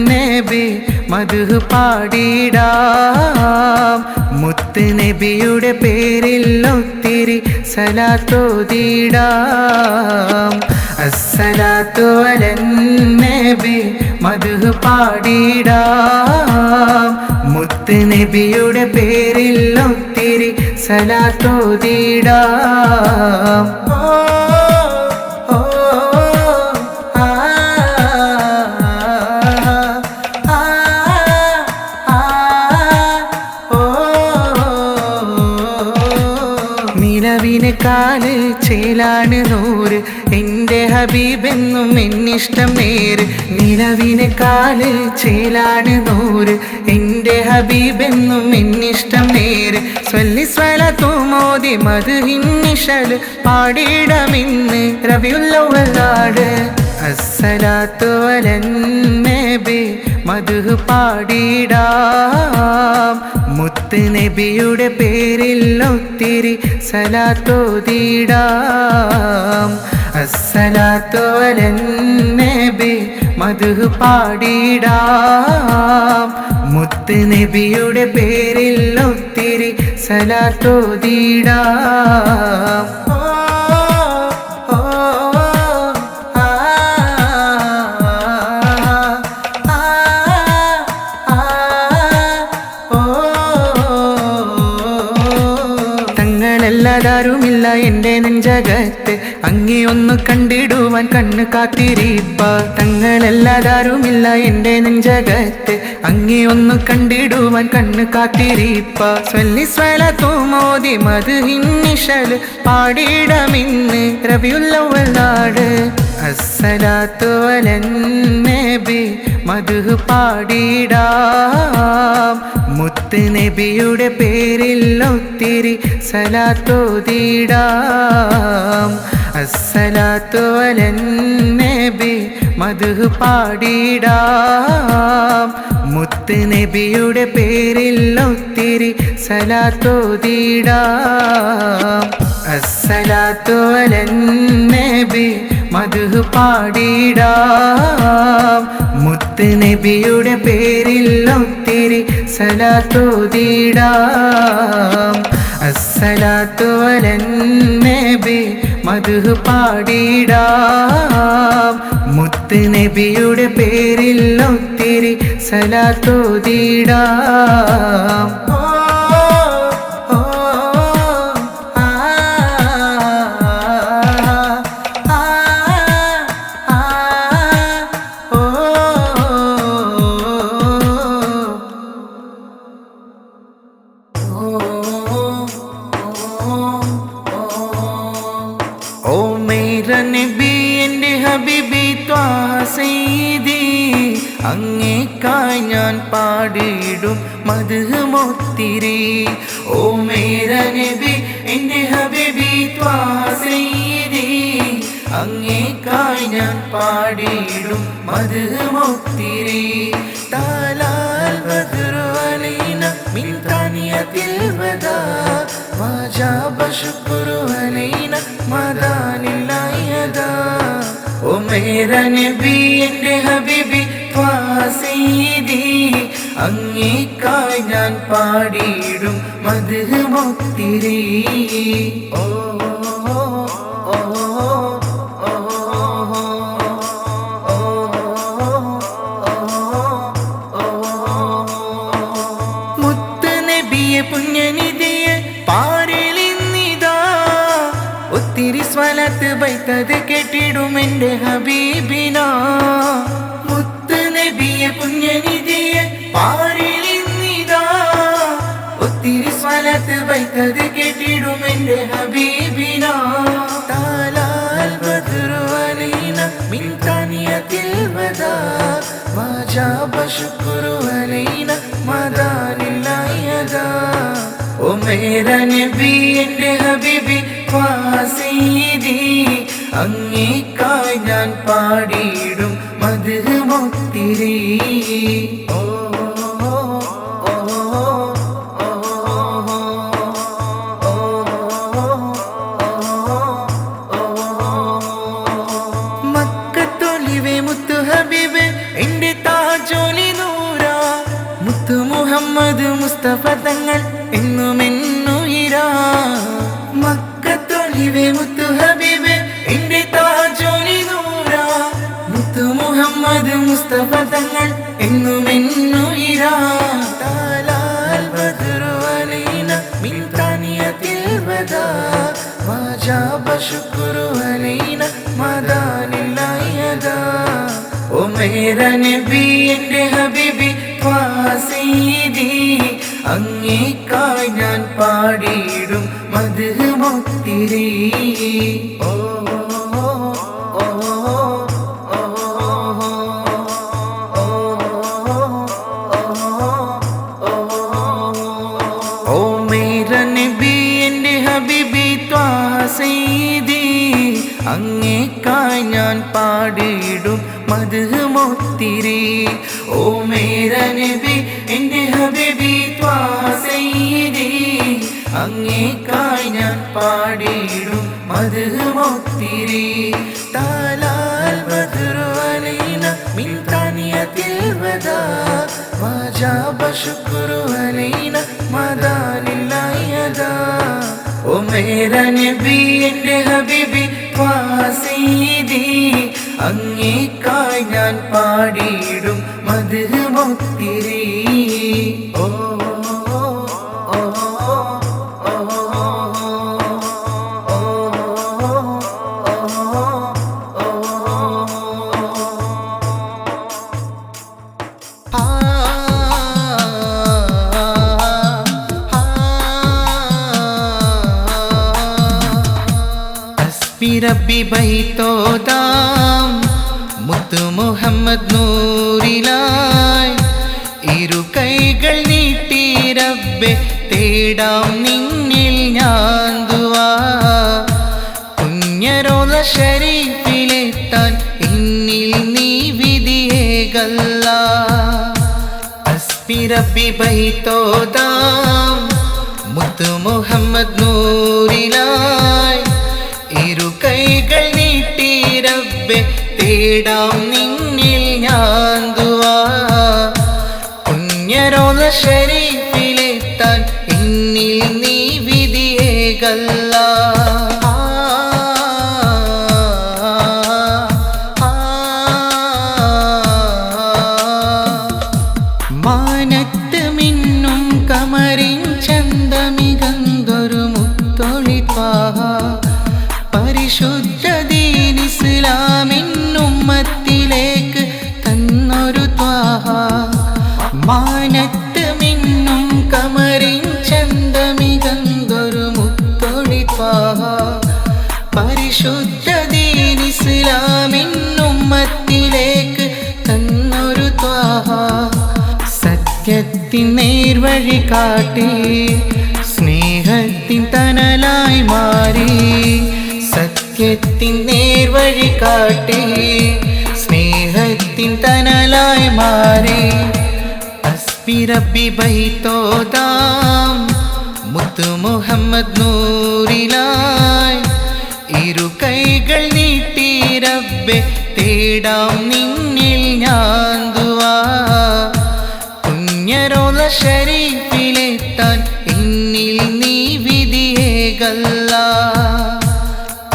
നബി മദ്ഹ് പാടിടാം മുത്ത് നബിയുടെ പേരിൽ ഒത്തിരി സലാത്തോതിടാം അസ്സലാത്തു അലൻ നബി മദ്ഹ് പാടിടാം മുത്ത് നബിയുടെ പേരിൽ ഒത്തിരി സലാത്തോതിടാം നിലവിനെക്കാല് ചേലാണ് നൂറ് എൻ്റെ ഹബീബെന്നും എന്നിഷ്ടം നേര് നിലവിനെക്കാല് ചേലാണ് നൂറ് എൻ്റെ ഹബീബെന്നും എന്നിഷ്ടം നേര് സ്വല്ലി സ്വലാത്തു മോദി മദ്ഹിൻ നിശല് പാടിടമിന്ന് റബീഉൽ അവ്വലാണ് അസ്സലാത്തു അലൻ നബി മദ്ഹ് പാടിടാം മുത്ത് നബിയുടെ പേരിൽ ഒത്തിരി സലാത്തോതിടാം അസ്സലാത്തു അലൻ നബി മദ്ഹ് പാടിടാം മുത്ത് നബിയുടെ പേരിൽ ഒത്തിരി സലാത്തോതിടാം ല്ലാതാരുമില്ല എൻ്റെ നെഞ്ചകത്ത് അങ്ങേ ഒന്ന് കണ്ടിടുവാൻ കണ്ണ് കാത്തിരിപ്പ തങ്ങളല്ലാതാരുമില്ല എൻ്റെ നെഞ്ചകത്ത് അങ്ങേ ഒന്ന് കണ്ടിടുവാൻ കണ്ണ് കാത്തിരിപ്പ സ്വല്ലി സ്വലാത്തു മോദി മദ്ഹിൻ നിശല് പാടിടമിന്ന് റബീഉൽ അവ്വലാണ് അസ്സലാത്തു അലൻ നബി മദ്ഹ് പാടിടാം മുത്ത് നബിയുടെ പേരിൽ ഒത്തിരി സലാത്തോതിടാം അസ്സലാത്തു അലൻ നബി മദ്ഹ് പാടിടാം മുത്ത് നബിയുടെ പേരിൽ ഒത്തിരി സലാത്തോതിടാം അസ്സലാത്തു അലൻ നബി മദ്ഹ് പാടിടാം മുത്ത് നബിയുടെ പേരിൽ ഒത്തിരി സലാത്തോതിടാം അസ്സലാത്തു അലൻ നബി മദ്ഹ് പാടിടാം മുത്ത് നബിയുടെ പേരിൽ ഒത്തിരി സലാത്തോതിടാം ഓ മേരാ നബി എൻ്റെ ഹബീബി ത്വാഹ സയ്യിദി അങ്ങേക്കായി ഞാൻ പാടിയിടും മദ്ഹ് മൊത്തിരി ഓ മേരാ നബി എൻ്റെ ഹബീബി ത്വാഹ സയ്യിദി അങ്ങേക്കായി ഞാൻ പാടിയിടും മദ്ഹ് മൊത്തിരി താലാൽ ബദ്റു അലൈന മിൻ താനിയത്തിൽ വദാ വജബ ശുക്റു അലൈന മദാനില്ലാഹി യദാ ഓ മേരാ നബി എൻ്റെ ഹബീബി ത്വാഹ സയ്യിദി അങ്ങേക്കായി ഞാൻ പാടിയിടും മദ്ഹ് മൊത്തിരി ഓ പുണ്യനിധിയെ പാരിലിന്നിതാ ഒത്തിരി സ്വലാത്ത് ബൈത്തത് കേട്ടിടും എൻ്റെ ഹബീബിന മുത്ത് നബിയെ പുണ്യനിധിയെ പാരിലിന്നിതാ ഒത്തിരി സ്വലാത്ത് ബൈത്തത് കേട്ടിടും എൻ്റെ ഹബീബിന താലാൽ ബദ്റു അലൈന മിൻ താനിയത്തിൽ വദാ വജബ ശുക്റു അലൈന മദാനില്ലാഹി യദാ ഓ മേരാ നബി എൻ്റെ ഹബീബി ത്വാഹ സയ്യിദി അങ്ങേക്കായി ഞാൻ പാടിയിടും മദ്ഹ് മൊത്തിരി ഓ മക്കത്തൊളിവേ മുത്തു ഹബീബേ എന്റെ താജോലി നൂറ മുത്തു മുഹമ്മദ് മുസ്തഫ തങ്ങൾ എന്നും എന്നുയിരാ മക്കത്തൊളിവേ മുത്തു ഹബീബേ എന്റെ താജോലി നൂറ മുത്തു മുഹമ്മദ് മുസ്തഫ തങ്ങൾ എന്നും എന്നുയിരാ താലാൽ ബദ്റു അലൈന മിൻ താനിയത്തിൽ വദാ വജബ ശുക്റു അലൈന മദാനില്ലാഹി യദാ ഓ മേരാ നബി എന്റെ ഹബീബി സയ്യിദി അങ്ങേക്കായി ഞാൻ പാടിയിടും മദ്ഹ് മുത്തിരി ഓ ഓ മേരാ നബി എന്റെ ഹബീബി സയ്യിദി അങ്ങേക്കായി ഞാൻ പാടിയിടും മദ്ഹ് മുത്തിരി ഓ മേരാ നബി എന്റെ ഹബീബി സയ്യിദി അങ്ങേക്കായി ഞാൻ പാടിയിടും മദ്ഹ് മുത്തിരി താലാൽ ബദ്റു അലൈന മിൻ താനിയത്തിൽ വദാ വജബ ശുക്റു അലൈന മദാനില്ലാഹി യദാ ഓ മേരാ നബി എന്റെ ഹബീബി സയ്യിദി അങ്ങേക്കായി ഞാൻ പാടിയിടും മദ്ഹ് മുത്തിരി ഓ റബ്ബി ബൈത്തോദാം മുത്തു മുഹമ്മദ് നൂറിലായി ഇരു കൈകൾ നീട്ടി റബ്ബെ തേടാം നിന്നിൽ ഞാൻ ദുആ പുണ്യറോള ശരീഫിലെത്താൻ എന്നിൽ നീ വിധിയേകല്ലാ അസ്ബി റബ്ബി ബൈത്തോദാം മുത്തു മുഹമ്മദ് നൂറിലായി ഇരു കൈകൾ നീട്ടി റബ്ബെ തേടാം നിന്നിൽ ഞാൻ ദുആ പുണ്യറോള ശരീഫിലെത്താൻ എന്നിൽ നീ വിധിയേകല്ലാ മാനത്ത് മിന്നും കമറിൻ ചന്തമികന്തൊരു മുത്തൊളി ത്വാഹ പരിശുദ്ധ ദീൻ ഇസ്ലാമിൻ ഉമ്മത്തിലേക്ക് തന്നൊരു ത്വാഹ മാനത്ത് മിന്നും കമറിൻ ചന്തമികന്തൊരു മുത്തൊളി ത്വാഹ പരിശുദ്ധ ദീൻ ഇസ്ലാമിൻ ഉമ്മത്തിലേക്ക് തന്നൊരു ത്വാഹ സത്യത്തിൻ നേർവഴി കാട്ടി സ്നേഹത്തിൻ തണലായി മാറി സത്യത്തിൻ നേർവഴി കാട്ടി സ്നേഹത്തിൻ തണലായി മാറി അസ്ബി റബ്ബി ബൈത്തോദാം മുത്തു മുഹമ്മദ് നൂറിലായി ഇരു കൈകൾ നീട്ടി റബ്ബെ തേടാം നിന്നിൽ ഞാൻ ദുആ പുണ്യറോള ശരീഫിലെത്താൻ എന്നിൽ നീ വിധിയേകല്ലാ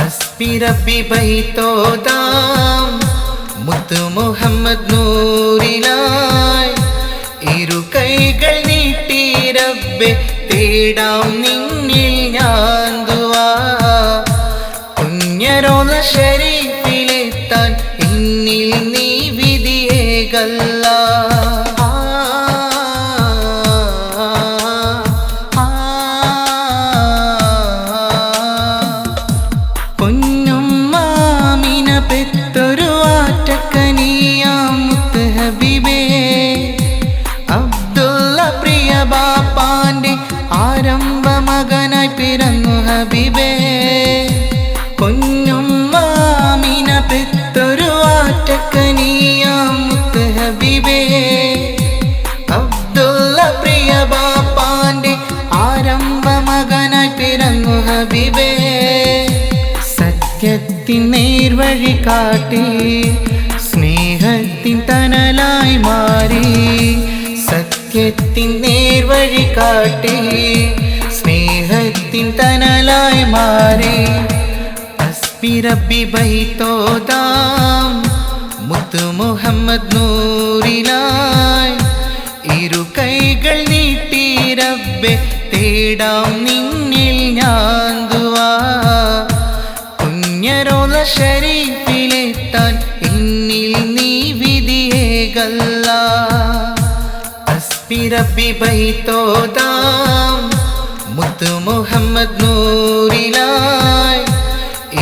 അസ്ബി റബ്ബി ബൈത്തോദാം മുത്തു മുഹമ്മദ് നൂറിലായി ഇരു കൈകൾ നീട്ടി റബ്ബെ തേടാം നിന്നിൽ ഞാൻ ദുആ പുണ്യറോള ശരീഫിലെത്താൻ എന്നിൽ നീ വിധിയേകല്ലാ പെത്തൊരു ആറ്റക്കനിയാം മുത്ത് ഹബീബേ അബ്ദുള്ള പ്രിയ ബാപ്പാന്റെ ആരംഭ മകനായി പിറന്നു ഹബീബേ പൊന്നുമ്മാമിന പെത്തൊരു ആറ്റക്കനിയാം മുത്ത് ഹബീബേ അബ്ദുള്ള പ്രിയ ബാപ്പാന്റെ ആരംഭ മകനായി പിറന്നു ഹബീബേ സത്യത്തിൻ നേർവഴി കാട്ടി സ്നേഹത്തിൻ തണൽ മാറി സത്യത്തിൻ നേർവഴി കാട്ടി സ്നേഹത്തിൻ തണലായി മാറി ഹസ്ബി റബ്ബി ബൈത്തോദാം മുത്തു മുഹമ്മദ് നൂറിലായി ഇരു കൈകൾ നീട്ടി റബ്ബെ തേടാം നിന്നിൽ ഞാൻ ദുആ പുണ്യറോള ശരീഫിലെത്താൻ എന്നിൽ നീ വിധിയേകല്ലാ ഹസ്ബി റബ്ബി ബൈത്തോദാം മുത്തു മുഹമ്മദ് നൂറിലായി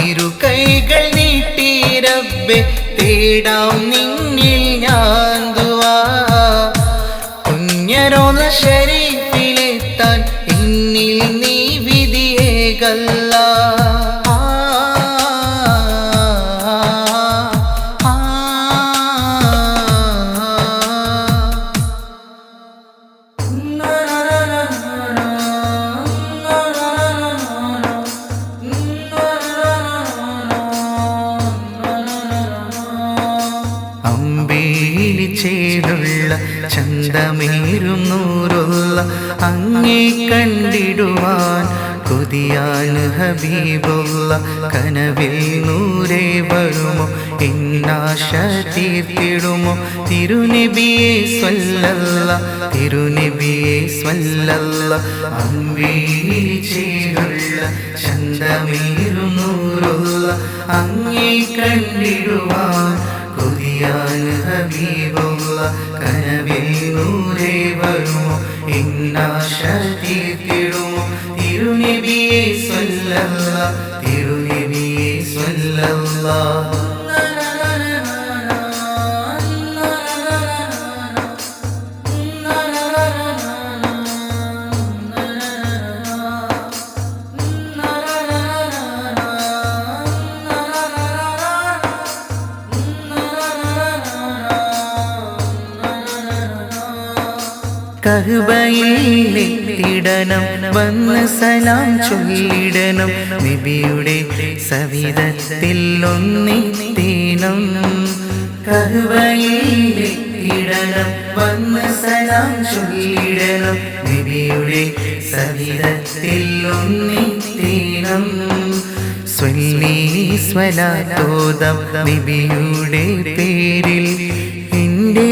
ഇരു കൈകൾ നീട്ടി റബ്ബെ തേടാം നിന്നിൽ ഞാൻ ദുആ പുണ്യറോള ശരീഫിലെത്താൻ എന്നിൽ നീ വിധിയേകല്ലാ ചേലുള്ള ചന്തമേറും നൂറുള്ള അങ്ങേ കണ്ടിടുവാൻ കൊതിയാണ് ഹബീബുള്ള കനവിൽ നൂരേ വരുമോ എന്നാശ തീർത്തിടുമോ തിരുനബിയെ സ്വല്ലല്ല തിരുനബിയെ സ്വല്ലല്ല അമ്പേലി ചേലുള്ള ചന്തമേറും നൂറുള്ള അങ്ങേ കണ്ടിടുവാൻ കൊതിയാണ് ഹബീബുള്ള കനവിൽ നൂരേ വരുമോ എന്നാശ തീർത്തിടുമോ തിരുനബിയെ സ്വല്ലല്ല തിരുനബിയെ സ്വല്ലല്ല കഅബയിലെത്തിടണം വന്ന് സലാം ചൊല്ലിടണം നബിയുടെ സവിധത്തിൽ ഒന്നെത്തേണം കഅബയിലെത്തിടണം വന്ന് സലാം ചൊല്ലിടണം നബിയുടെ സവിധത്തിൽ ഒന്നെത്തേണം സ്വല്ലി സ്വലാത്തോദം നബിയുടെ പേരിൽ എന്റെ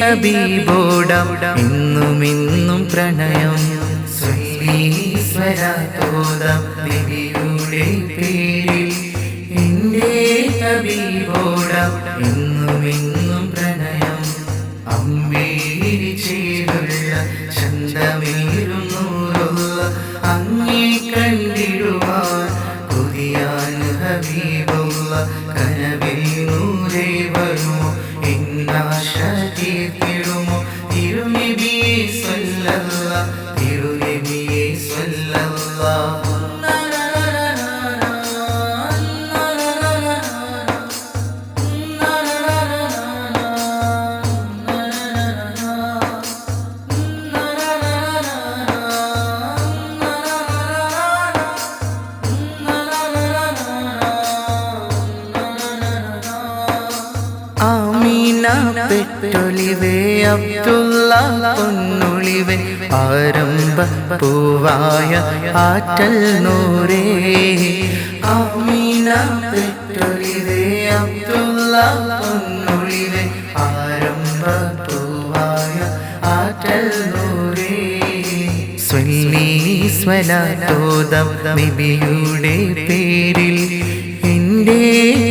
ഹബീബോടാം എന്നുമെന്നും പ്രണയം സ്വല്ലി സ്വലാത്തോദം നബിയുടെ പേരിൽ എന്റെ ഹബീബോടാം എന്നുമെന്നും പ്രണയം അമ്പേരി ചേലുള്ള ചന്തമേറും നൂറുള്ള അങ്ങേ കണ്ടിടുവാൻ കൊതിയാണ് ഹബീബുള്ള കനവിൽ നൂരേ വരുമോ എന്നാശ തീർത്തിടുമോ തിരുനബിയെ സ്വല്ലല്ല തിരുനബിയെ സ്വല്ലല്ല ആമീന പെട്ടൊളിവേ അബ്ദുള്ള പൊന്നൊളിവേ ആരംഭ പൂവായ ആറ്റൽ നൂറേ ആമീന പെട്ടൊളിവേ അബ്ദുള്ള പൊന്നൊളിവേ ആരംഭ പൂവായ ആറ്റൽ നൂറേ സ്വല്ലി സ്വലാത്തോദം നബിയുടെ പേരിൽ എന്റെ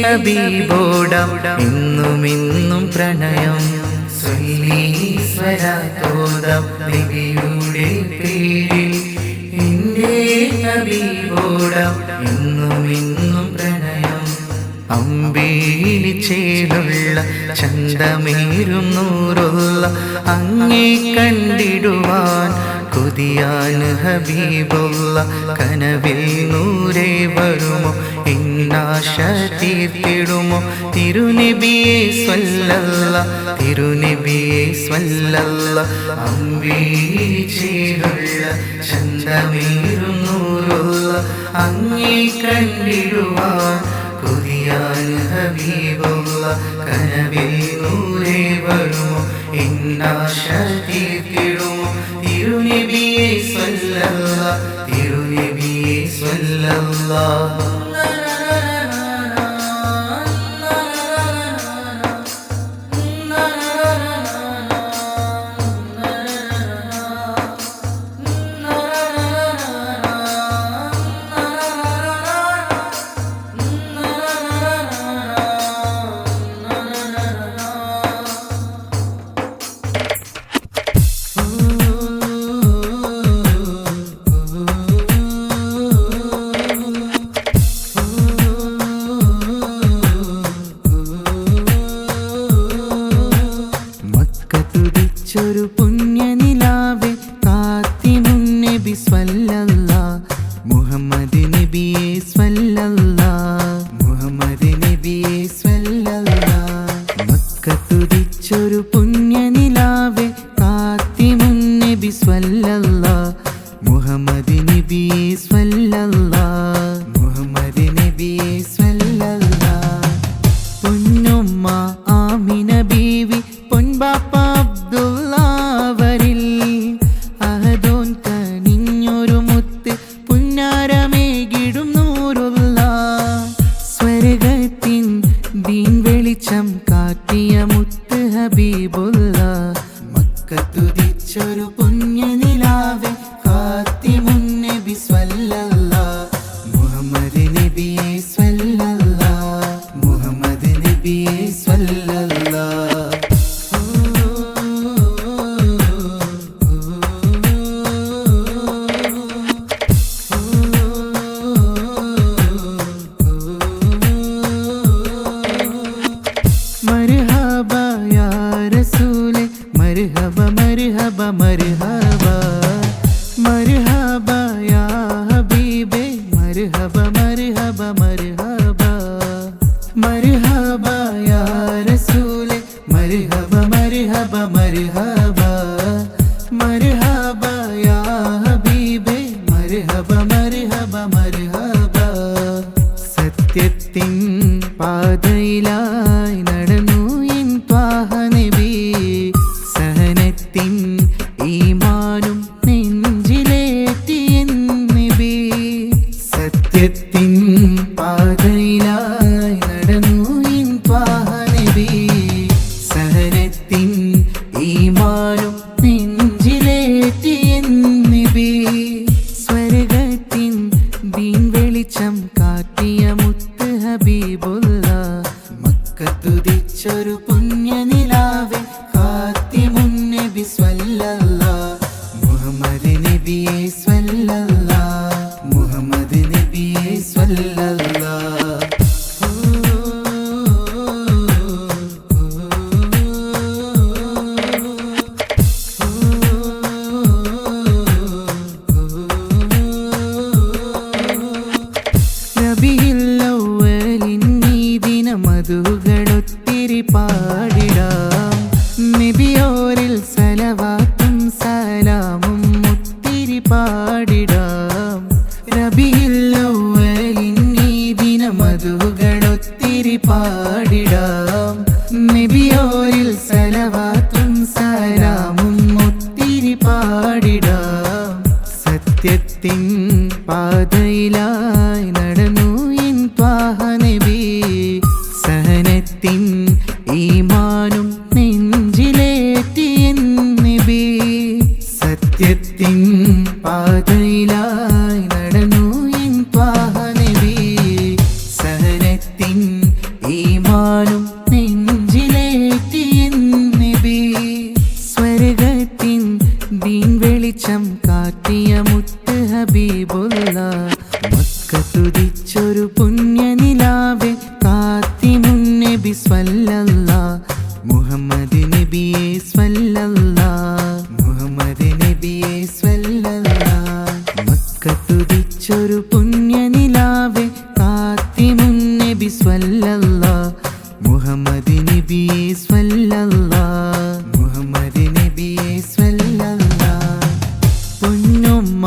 ഹബീബോടാം എന്നുമെന്നും പ്രണയം സ്വല്ലി സ്വലാത്തോദം നബിയുടെ പേരിൽ എന്റെ ഹബീബോടാം എന്നുമെന്നും പ്രണയം അമ്പേലി ചേലുള്ള ചന്തമേറും നൂറുള്ള അങ്ങേ കണ്ടിടുവാൻ കൊതിയാണ് ഹബീബുള്ള കനവിൽ നൂരേ വരുമോ എന്നാശ തീർത്തിടുമോ തിരുനബിയെ സ്വല്ലല്ല തിരുനബിയെ സ്വല്ലല്ല അമ്പേലി ചേലുള്ള ചന്തമേറും നൂറുള്ള അങ്ങേ കണ്ടിടുവാൻ കൊതിയാന് ഹബീബുള്ള കനവിൽ നൂറേ വരുമോ എന്നാശ തീർത്തിടുമോ തിരുനബിയെ സ്വല്ലല്ലാഹ് തിരുനബിയെ സ്വല്ലല്ലാഹ് ഒരു പുണ്യനിലാവെ കാത്തിമുന്നബി സ്വല്ലല്ലാഹ് മുഹമ്മദ് നബിയെ സ്വല്ലല്ലാഹ് മുഹമ്മദ് നബിയെ സ്വല്ലല്ലാഹ് മക്കത്തുദിച്ചൊരു പുണ്യനിലാവെ കാത്തിമുന്നബി സ്വല്ലല്ലാഹ് മുഹമ്മദ് നബിയെ സ്വല്ലല്ലാഹ് മുഹമ്മദ് നബിയെ സ്വല്ലല്ലാഹ് പൊന്നുമ്മ ആമിന ബീവി പൊൻപാപ്പ അബ്ദുള്ളവരിൽ അഹദോൻ കനിഞ്ഞൊരു മുത്ത് പുന്നാരമേകിടും നൂറുള്ള സ്വർഗത്തിൻ ദീൻ വെളിച്ചം കാട്ടിയ മുത്ത് ഹബീബുള്ള മക്കത്തുദിച്ചൊരു പുണ്യനിലാവെ കാത്തിമുന്നബി സ്വല്ലല്ലാഹ് മുഹമ്മദ് നബിയെ സ്വല്ലല്ലാഹ് മുഹമ്മദ് നബിയെ സ്വല്ലല്ലാഹ് मरहबा या रसूले मरहबा मरहबा मरहबा मरहबा या हबीबे मरहबा मरहबा मरहबा मरहबा या रसूले मरहबा मरहबा मरहबा मरहबा या हबीबे मरहबा मरहबा मरहबा സത്യത്തിൻ പാതയിലായി നടന്നു എൻ ത്വാഹ നബി സഹനത്തിൻ ഈമാനും നെഞ്ചിലേറ്റി എൻ നബി സത്യത്തിൻ പാതയിലായി നടന്നു എൻ ത്വാഹ നബി സഹനത്തിൻ ഈമാനും നെഞ്ചിലേറ്റി എൻ നബി സ്വർഗത്തിൻ ദീൻ വെളിച്ചം കാട്ടിയ മുത്ത് ഹബീബുള്ള മക്കത്തുദിച്ചൊരു പുണ്യനിലാവെ കാത്തിമുന്നബി സ്വല്ലല്ലാഹ് മുഹമ്മദ് നബിയെ സ്വല്ലല്ലാഹ് മുഹമ്മദ് നബിയെ സ്വല്ലല്ലാഹ് മധുകളൊത്തിരി പാടിടാം നബിയോരിൽ സലവാത്തും സലാമും ഒത്തിരി പാടിടാം റബീഉൽ അവ്വലിൻ ഈ ദിനം മധുകളൊത്തിരി പാടിടാം നബിയോരിൽ സലവാത്തും സലാമും ഒത്തിരി പാടിടാം സത്യത്തിൻ പാതയിലായി നടന്നു എൻ ത്വാഹ നബി സഹനത്തിൻ ഈമാനും നെഞ്ചിലേറ്റി എൻ നബി സത്യത്തിൻ പാതയിലായി നടന്നു എൻ ത്വാഹ നബി സഹനത്തിൻ ഈമാനും നെഞ്ചിലേറ്റി എൻ നബി സ്വർഗത്തിൻ ദീൻ വെളിച്ചം കാട്ടിയ മുത്ത് ഹബീബുള്ള മക്കത്തുദിച്ചൊരു പുണ്യനിലാവെ കാത്തിമുന്നബി സ്വല്ലല്ലാഹ് മുഹമ്മദ് നബിയെ സ്വല്ലല്ലാഹ് മുഹമ്മദ് നബിയെ സ്വല്ലല്ലാഹ് മക്കത്തുദിച്ചൊരു പുണ്യനിലാവെ കാത്തിമുന്നബി സ്വല്ലല്ലാഹ് മുഹമ്മദ് നബിയെ സ്വല്ലല്ലാഹ് മുഹമ്മദ് നബിയെ സ്വല്ലല്ലാഹ് പൊന്നുമ്മ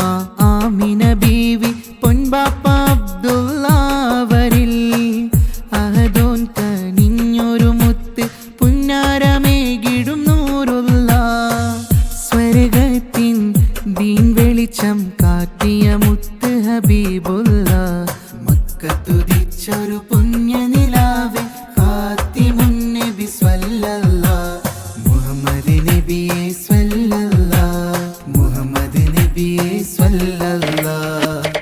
ആമിന ബീവി പൊൻപാപ്പ അബ്ദുള്ളവരിൽ മുഹമ്മദ് നബിയെ സ്വല്ലല്ലാഹ് മുഹമ്മദ് നബിയെ സ്വല്ലല്ലാഹ്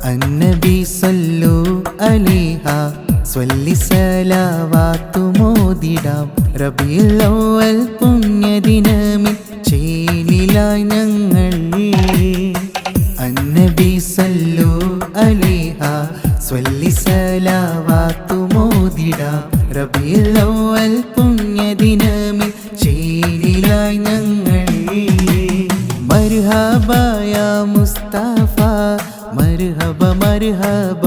النبي صلوا عليها സ്വല്ലി സലാവാത്തു മോദിടാം റബീഉൽ അവ്വൽ പുണ്യദിനമിൽ ചേലിലായി ഞങ്ങൾ അന്നബി സല്ലു അലൈഹ സ്വല്ലി സലാവാത്തു മോദിടാം റബീഉൽ അവ്വൽ പുണ്യദിനമിൽ ചേലിലായി ഞങ്ങൾ മർഹബ യാ മുസ്തഫ മർഹബ മർഹബ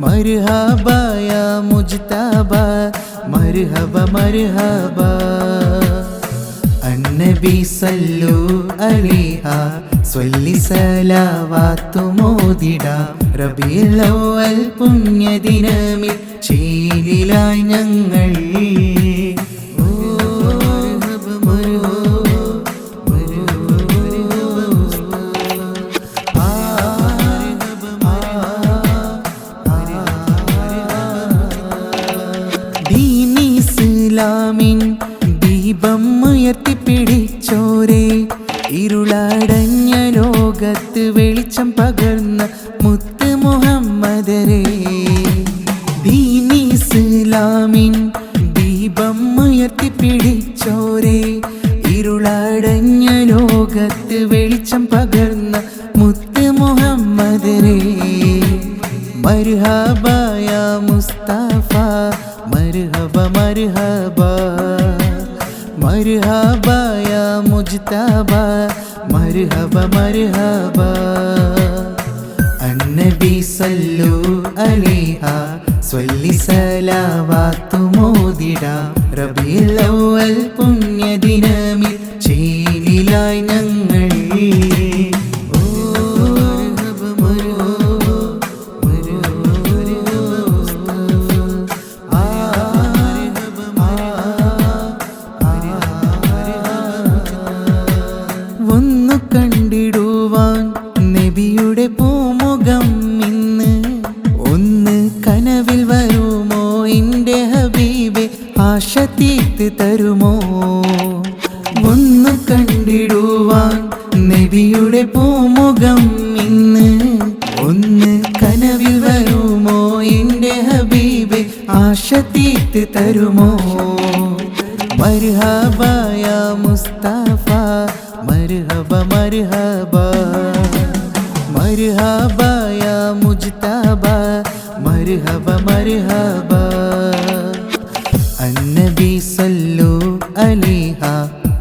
മർഹബ യാ മുജ്തബ മർഹബ മർഹബ അന്നബി സല്ലു അലൈഹ സ്വല്ലി സലാവാത്തു മോദിടാം റബീഉൽ അവ്വൽ പുണ്യദിനമിൽ ചേലിലായി ഞങ്ങൾ ഇസ്ലാമിൻ ദീപം ഉയർത്തിപ്പിടിച്ചോരേ ഇരുളടഞ്ഞ ലോകത്ത് വെളിച്ചം പകർന്ന മുത്ത് മുഹമ്മദരേ ദീൻ ഇസ്ലാമിൻ ദീപം ഉയർത്തിപ്പിടിച്ചോരേ ഇരുളടഞ്ഞ ലോകത്ത് വെളിച്ചം പകർന്ന മുത്ത് മുഹമ്മദരേ മർഹബ യാ മുസ്തഫ മർഹബ മർഹബ മർഹബ യാ മുജ്തബ മർഹബ മർഹബ അന്നബി സല്ലു അലൈഹ സ്വല്ലി സലാവാത്തു മോദിടാം റബീഉൽ അവ്വൽ പുണ്യദിനമിൽ ചേലിലായി ഞങ്ങൾ ഒന്നു കണ്ടിടുവാൻ നബിയുടെ പൂമുഖം ഇന്ന് ഒന്ന് കനവിൽ വരുമോ എൻ്റെ ഹബീബെ ആശ തീർത്ത് തരുമോ ഒന്ന് കണ്ടിടുവാൻ നബിയുടെ പൂമുഖം ഇന്ന് ഒന്ന് കനവിൽ വരുമോ എൻ്റെ ഹബീബെ ആശ തീർത്ത് തരുമോ മർഹബ യാ മുസ്തഫ മർഹബ മർഹബ മർഹബ യാ മുജ്തബ മർഹബ മർഹബ അന്നബി സല്ലു അലൈഹ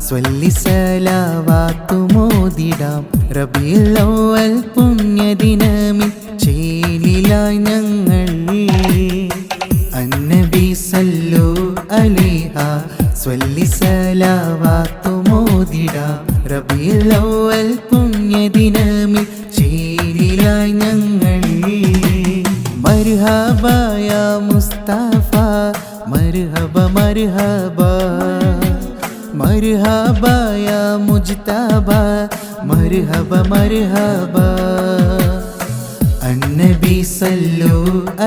സ്വല്ലി സലാവാത്തു മോദിടാം റബീഉൽ അവ്വൽ പുണ്യദിനമിൽ ചേലിലായി ഞങ്ങൾ അന്നബി സല്ലു അലൈഹ സ്വല്ലി സലാവാത്തു മോദിടാം റബീഉൽ അവ്വൽ പുണ്യദിനമിൽ ചേലിലായി ഞങ്ങൾ മർഹബ യാ മുസ്തഫ മർഹബ മർഹബ മർഹബ യാ മുജ്തബ മർഹബ മർഹബ അന്നബി സല്ലു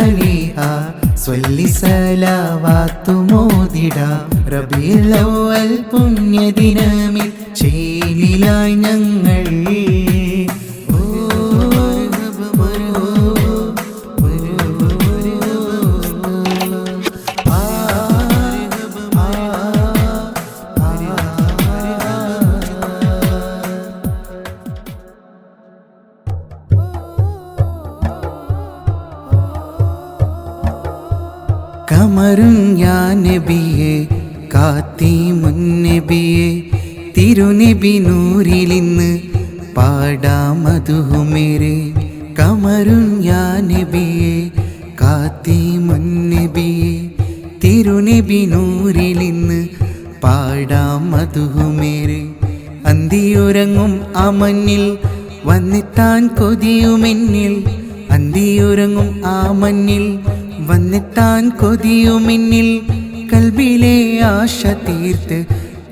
അലൈഹ സ്വല്ലി സലാവാത്തു മോദിടാം റബീഉൽ അവ്വൽ പുണ്യദിനമിൽ ചേലിലായി ഞങ്ങൾ കമറും യാ നബിയെ കാത്തിമുൻ നബിയെ തിരുനബി നൂറിലിന്ന് പാടാം മധുഹുമേരെ കമറും യാ നബിയെ കാത്തിമുൻ നബിയെ തിരുനബി നൂറിലിന്ന് പാടാം മധുഹുമേരെ അന്തിയുറങ്ങും ആ മഞ്ഞിൽ വന്നെത്താൻ കൊതിയുമെന്നിൽ, അന്തിയുറങ്ങും ആ മഞ്ഞിൽ വന്നെത്താൻ കൊതിയുമെന്നിൽ, കൽബിലെ ആശ തീർത്ത്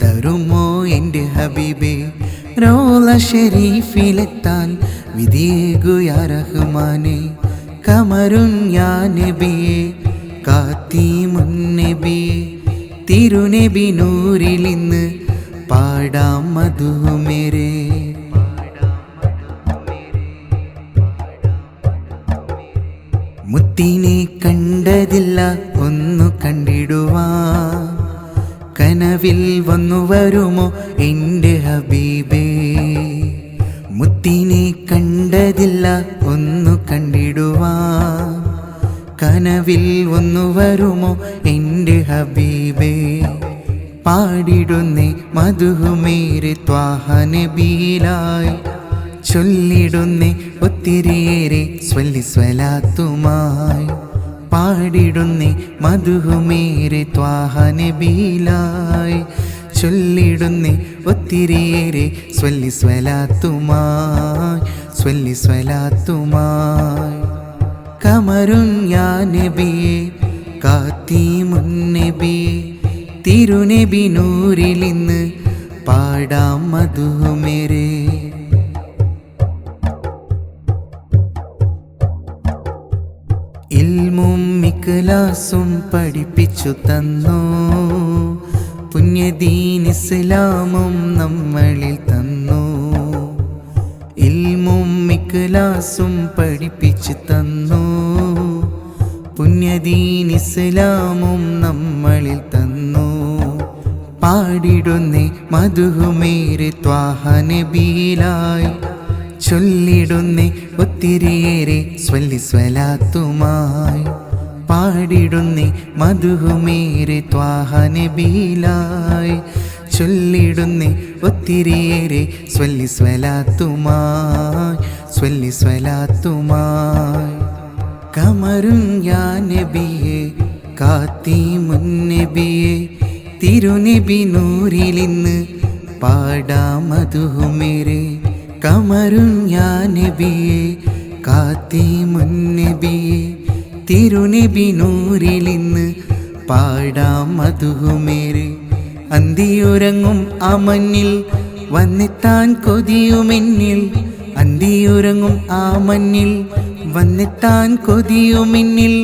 തരുമോ എൻ്റെ ഹബീബേ? റൗള ഷരീഫിലെത്താൻ വിധിയേകു യാ റഹ്മാനേ. കമറുൻ യാ നബിയേ കാത്തീമുൻ നബിയേ, തിരുനബി നൂറിലിന്ന് പാടാം മധുമേരേ. മുത്തിനെ കണ്ടതില്ല ഒന്നു കണ്ടിടുവാൻ, കനവിൽ വന്നു വരുമോ എൻ്റെ ഹബീബേ? മുത്തിനെ കണ്ടതില്ല ഒന്നു കണ്ടിടുവാൻ, കനവിൽ വന്നു വരുമോ എൻ്റെ ഹബീബേ? പാടിടുന്നേ മധുമേരെ ത്വാഹ നബിയിലായി, ചൊല്ലിടുന്നേ ഒത്തിരിയേറെ സ്വല്ലി സ്വലാത്തുമായി. പാടിടുന്നേ മധുമേരെ ത്വാഹ നബിയിലായി, ചൊല്ലിടുന്നേ ഒത്തിരിയേറെ സ്വല്ലി സ്വലാത്തുമായി, സ്വല്ലി സ്വലാത്തുമായി. കമറുൻ യാ നബിയേ കാത്തീമുൻ നബിയേ, തിരുനബി നൂറിലിന്ന് പാടാം മധുമേരേ. ഇൽമും ഇഖ്ലാസും പഠിപ്പിച്ചു തന്നു, പുണ്യദീൻ ഇസ്ലാമും നമ്മളിൽ തന്നു. ഇൽമും ഇഖ്ലാസും പഠിപ്പിച്ചു തന്നു, പുണ്യദീൻ ഇസ്ലാമും നമ്മളിൽ തന്നു. പാടിടുന്നേ മധുമേരെ ത്വാഹ നബിയിലായി, ചൊല്ലിടുന്നേ ഒത്തിരിയേറെ സ്വല്ലി സ്വലാത്തുമായി. പാടിടുന്നേ മധുമേരെ ത്വാഹ നബിയിലായി, ചൊല്ലിടുന്നേ ഒത്തിരിയേറെ സ്വല്ലി സ്വലാത്തുമായി, സ്വല്ലി സ്വലാത്തുമായി. കമറുൻ യാ നബിയേ കാത്തീമുൻ നബിയേ, തിരുനബി നൂറിലിന്ന് പാടാം മധുമേരേ. കമറുൻ യാ നബിയേ കാത്തീമുൻ നബിയേ, തിരുനബി നൂറിലിന്ന് പാടാം മധുമേരേ. അന്തിയുറങ്ങും ആ മഞ്ഞിൽ വന്നെത്താൻ കൊതിയുമെന്നിൽ, അന്തിയുറങ്ങും ആ മഞ്ഞിൽ വന്നെത്താൻ കൊതിയുമെന്നിൽ,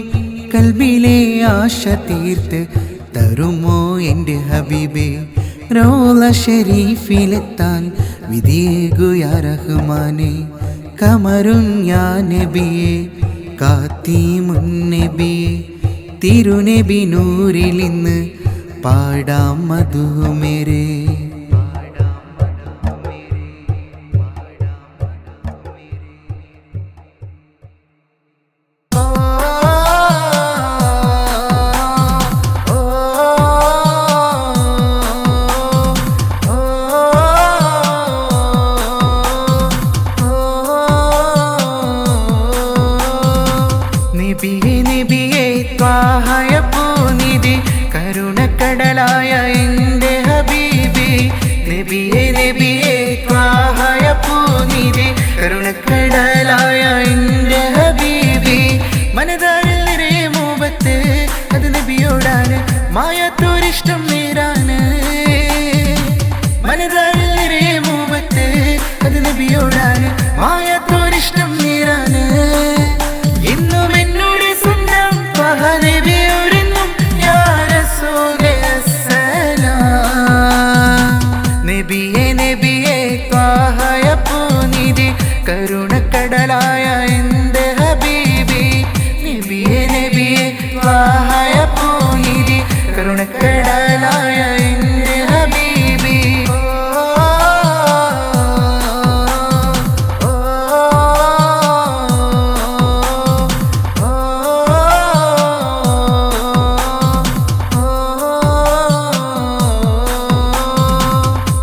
കൽബിലെ ആശ തീർത്ത് തരുമോ എൻ്റെ ഹബീബേ? റൗള ഷരീഫിലെത്താൻ വിധിയേകു യാ റഹ്മാനേ. കമറുൻ യാ നബിയേ കാത്തീമുൻ നബിയേ, തിരുനബി നൂറിലിന്ന് പാടാം മധുമേരേ. നബിയേ നബിയേ ത്വാഹയ പൂനിധി, കരുണക്കടലായ എൻ്റെ ഹബീബി. നബിയേ നബിയേ ത്വാഹയ പൂനിധി, കരുണക്കടലായ എൻ്റെ ഹബീബി. മനതാരിൽ നിറയെ മുഹബത്ത്, അത് നബിയോടാണ് മായാത്തൊരിഷ്ടം നേരാണ്. മനതാരിൽ നിറയെ മുഹബത്ത്, അത് നബിയോടാണ് മായാത്തൊരിഷ്ടം നേരാണ്. ഇന്നും എന്നോട് സ്വന്തം ത്വാഹ നബിയോടെന്നും യാ റസൂലേ അസ്സലാം. നബിയേ നബിയേ ത്വാഹയ പൂനിധി, കരുണക്കടലായ എൻ്റെ ഹബീബി. നബിയേ നബിയേ ത്വാഹയ പൂനിധി, കരുണക്കടലായ എൻ്റെ ഹബീബി.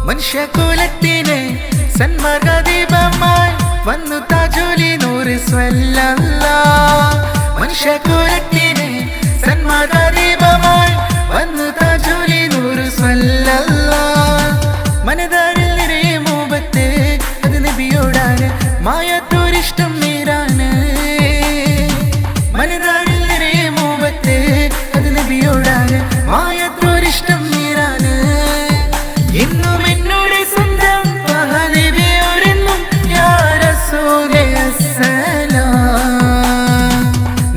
മനുഷ്യകുലത്തിന് സന്മാർഗദീപമായി വന്നു താജുലി നൂറ് സ്വല്ലല്ലാഹ്. മനുഷ്യകുലത്തിന് സന്മാർഗദീപമായി വന്നു താജുലി നൂറ് സ്വല്ലല്ലാഹ്. മനതാരിൽ നിറയെ മായാത്തോരിഷ്ടം നേരാണ്. മനതാരിൽ നിറയെ മോഹത്ത് അത് നബിയോടാണ്. മായാത്തോരിഷ്ടം നേരാണ്. എന്നും എന്നോട് സ്വന്തം നബിയോരെന്നും യാ റസൂലേ അസ്സലാം.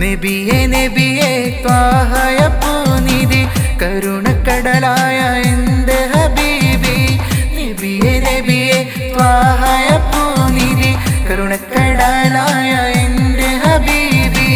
നബിയേ നബിയേ ത്വാഹയ പൂനിധി കരുണക്കടലായ എൻ്റെ ഹബീബി. നബിയേ നബിയേ ത്വാഹയ പൂനിധി കരുണക്കടലായ എൻ്റെ ഹബീബി.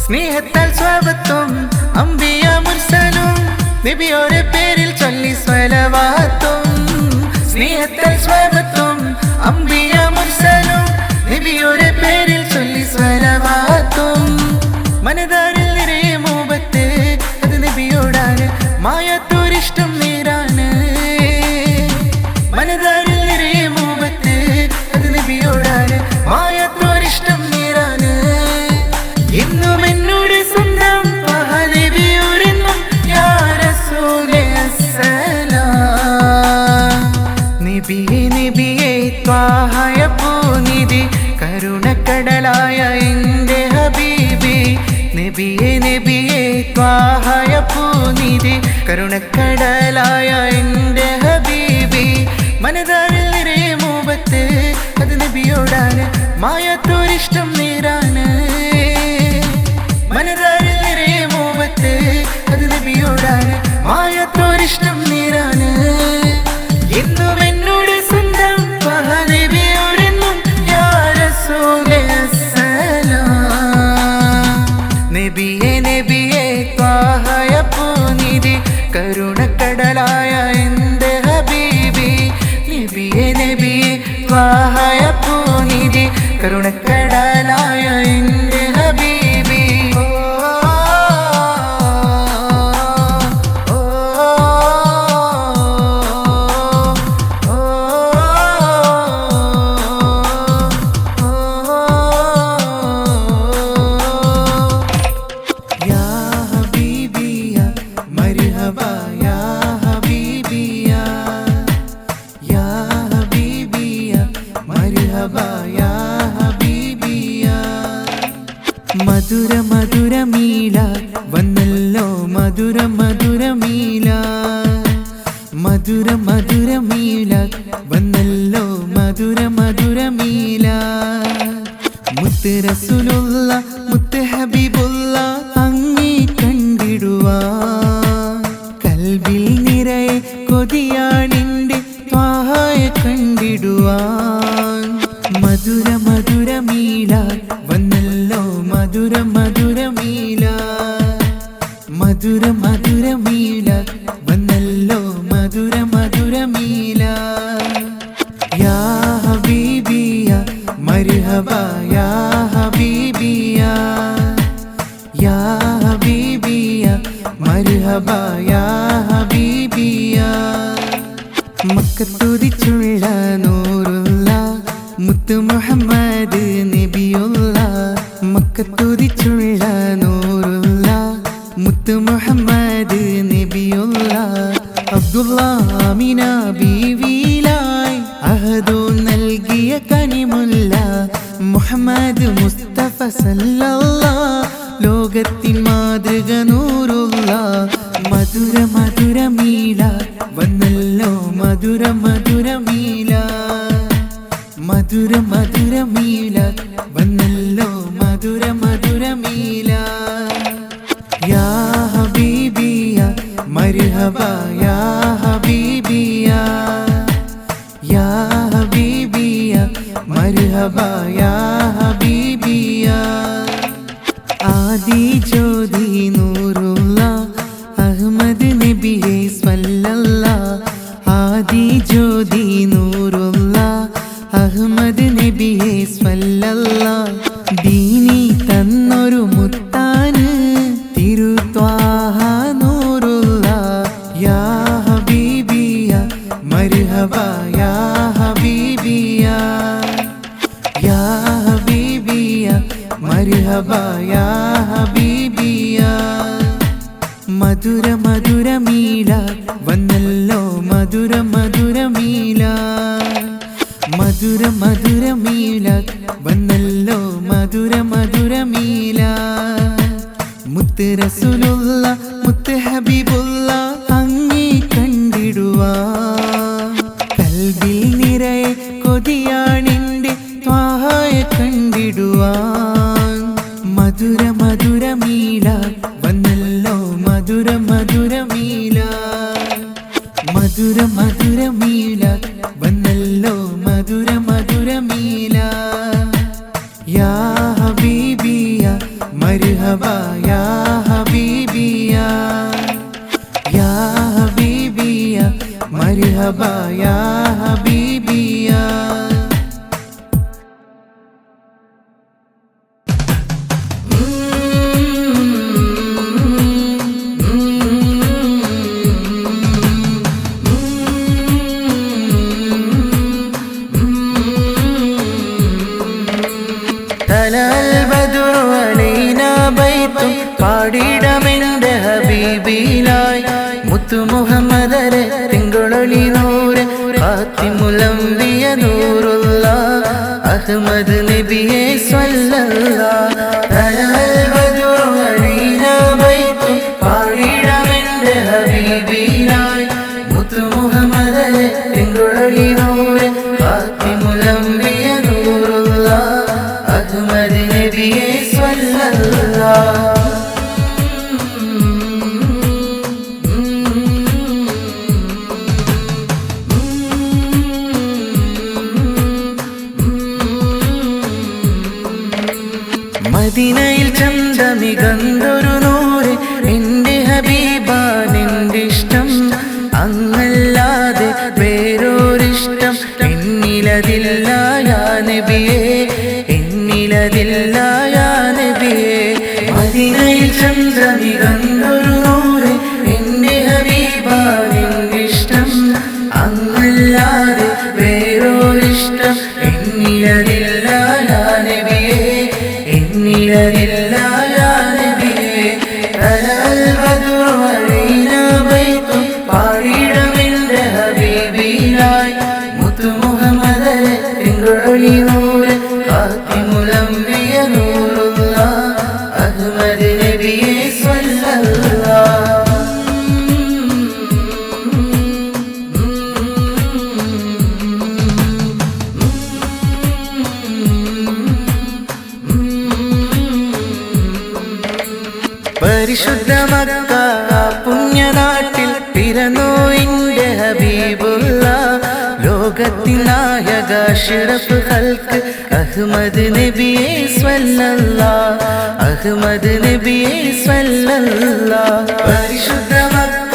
സ്നേഹത്താൽ സ്വഭാവത്തും അംബിയ മുർസലും നബിയോരെ പേരിൽ ചൊല്ലി സ്വലവാത്തും. സ്നേഹത്താൽ സ്വഭാവത്തും അംബിയ മുർസലും നബിയോരെ പേരിൽ ചൊല്ലി സ്വലവാത്തും. മനതാരിൽ നിറയെ മോഹത്ത് അത് നബിയോടാണ്. മായാത്തോരിഷ്ടം നേരാണ്. മനതാരിൽ നിറയെ മോഹത്ത് അത് നബിയോടാണ്. മായാത്തോരിഷ്ടം നേരാണ്. എന്നും എന്നോട് സ്വന്തം നബിയോരെന്നും യാ റസൂലേ അസ്സലാം. നബിയേ നബിയേ ത്വാഹയ പൂനിധി കരുണക്കടലായ എൻ്റെ ഹബീബി. നബിയേ നബിയേ ത്വാഹയ പൂനിധി കരുണക്കടലായ എൻ്റെ ഹബീബി. മനതാരിൽ നിറയെ മോഹത്ത് അത് നബിയോടാണ്. മായാത്തോരിഷ്ടം നേരാണ്. മനതാരിൽ നിറയെ മോഹത്ത് അത് നബിയോടാണ്. മായാത്തോരിഷ്ടം നേരാണ്. എന്നും എന്നോട് സ്വന്തം നബിയോരെന്നും യാ റസൂലേ അസ്സലാം. നബിയേ നബിയേ ത്വാഹയ പൂനിധി കരുണക്കടലായ എൻ്റെ ഹബീബി. നബിയേ നബിയേ ത്വാഹയ പൂനിധി കരുണക്കടലായ എൻ്റെ ഹബീബി. മധുര മധുര മീല വന്നല്ലോ മധുര മധുര മീല. മധുര മധുര മീല വന്നല്ലോ മധുര മധുര മീല. മുത്ത് റസൂലുള്ള മുത്ത് ഹബീബുള്ള അങ്ങേ കണ്ടിടുവാൻ കൽബിൽ നിറയെ കൊതിയാണിൻ്റെ ത്വാഹയ കണ്ടിടുവാൻ. മധുര മധുര മീല വന്നല്ലോ മധുര മധുര മീല. മധുര മധുര മീല വന്നല്ലോ മധുര മധുര മീല. യാ ഹബീബിയ മർഹബ യാ ഹബീബിയ. യാ ഹബീബിയ മർഹബ യാ ഹബീബിയ. മക്കത്തുതിച്ചുള്ള നൂറുള്ള മുത്ത് മുഹമ്മദ് നബിയുള്ള. മക്കത്തുതിച്ചുള്ള നൂറുള്ള മുത്ത് മുഹമ്മദ് നബിയുള്ള. അബ്ദുള്ള ആമിന ബീവിലായി അഹദു നൽകിയ കനിമുല്ല മുഹമ്മദ് മുസ്തഫ സല്ലല്ലാഹ് ലോകത്തിൻ മാതൃക നൂറുള്ള. മധുര മധുര മീല വന്നല്ലോ മധുര മധുര മീല. മധുര മധുര മീല വന്നല്ലോ മധുര മധുര മീല. യാ ഹബീബിയ മർഹബ യാ ഹബീബിയ. യാ ഹബീബിയ മർഹബ യാ ഹബീബിയ. ആദി ജ്യോതി നൂറുള്ള അഹ്മദ് നബിയെ സ്വല്ലല്ലാഹ്. ആദി ജ്യോതി നൂറുള്ള അഹ്മദ് നബിയെ സ്വല്ലല്ലാഹ്. ദീനി തന്നൊരു മുത്താണ് തിരുത്വാഹ നൂറുള്ള. യാ ഹബീബിയ മർഹബ യാ ഹബീബിയ. യാ ഹബീബിയ മർഹബ യാ ഹബീബിയ മധുര മധുര മീല വന്നല്ലോ മധുര മധുര മീല മധുര മധുര മീല വന്നല്ലോ മധുര മധുര മീല മുത്ത് റസൂലുള്ള മുത്ത് ഹബീബുള്ള അങ്ങേ കണ്ടിടുവാൻ കൽബിൽ നിറയെ കൊതിയാണെന്റെ ത്വാഹയെ കണ്ടിടുവാൻ മധുര മധുര മീല വന്നല്ലോ മധുര മധുര മീല മധുര മധുര മീല വന്നല്ലോ മധുര മധുര മീല യാ ഹബീബിയ മർഹബ യാ ഹബീബിയ യാ ഹബീബിയ മർഹബ യാ ഹബീബിയ പാടിടമെന്റെ ഹബീബിലായി മുത്തു മുഹമ്മദരെ തിങ്കളൊളി നൂറ് ഫാത്തിമുലംബിയ നൂറുള്ള അഹ്മദ് നബിയെ സ്വല്ലല്ലാഹ് പാടിടമെന്റെ ഹബീബിലായി മുത്തു മുഹമ്മദരെ തിങ്കളൊളി നൂറ് ഫാത്തിമുലംബിയ നൂറുള്ള അഹ്മദ് നബിയെ സ്വല്ലല്ലാഹ് മദീനയിൽ ചന്തമികന്തൊരു നൂറ് എന്റെ ഹബീബാനെന്റെ ഇഷ്ടം അങ്ങല്ലാതെ വേറൊരിഷ്ടം എന്നിലതില്ല യാ നബിയേ എന്നിലതില്ല യാ നബിയേ മദീനയിൽ ചന്തമികന്തൊരു നൂറ് എന്റെ ഹബീബാനെന്റെ ഇഷ്ടം അങ്ങല്ലാതെ വേറൊരിഷ്ടം എന്നിലതില്ല യാ നബിയേ എന്നിലതില്ല യാ നബിയേ തലൽ ബദ്റു അലൈനാ ബൈത്തും പാടിടമെന്റെ ഹബീബിലായി മുത്തു മുഹമ്മദരെ തിങ്കളൊളി നൂറ് ഫാത്തിമുലംബിയ നൂറുള്ള അഹ്മദ് നബിയെ സ്വല്ലല്ലാഹ് പരിശുദ്ധ മക്ക പുണ്യനാട്ടിൽ പിറന്നു എന്റെ ഹബീബുള്ള ലോകത്തിൻ നായക അഷ്റഫ് ഖൽഖ് അഹ്മദ് നബിയെ സ്വല്ലല്ലാഹ് അഹ്മദ് നബിയെ സ്വല്ലല്ലാഹ് പരിശുദ്ധ മക്ക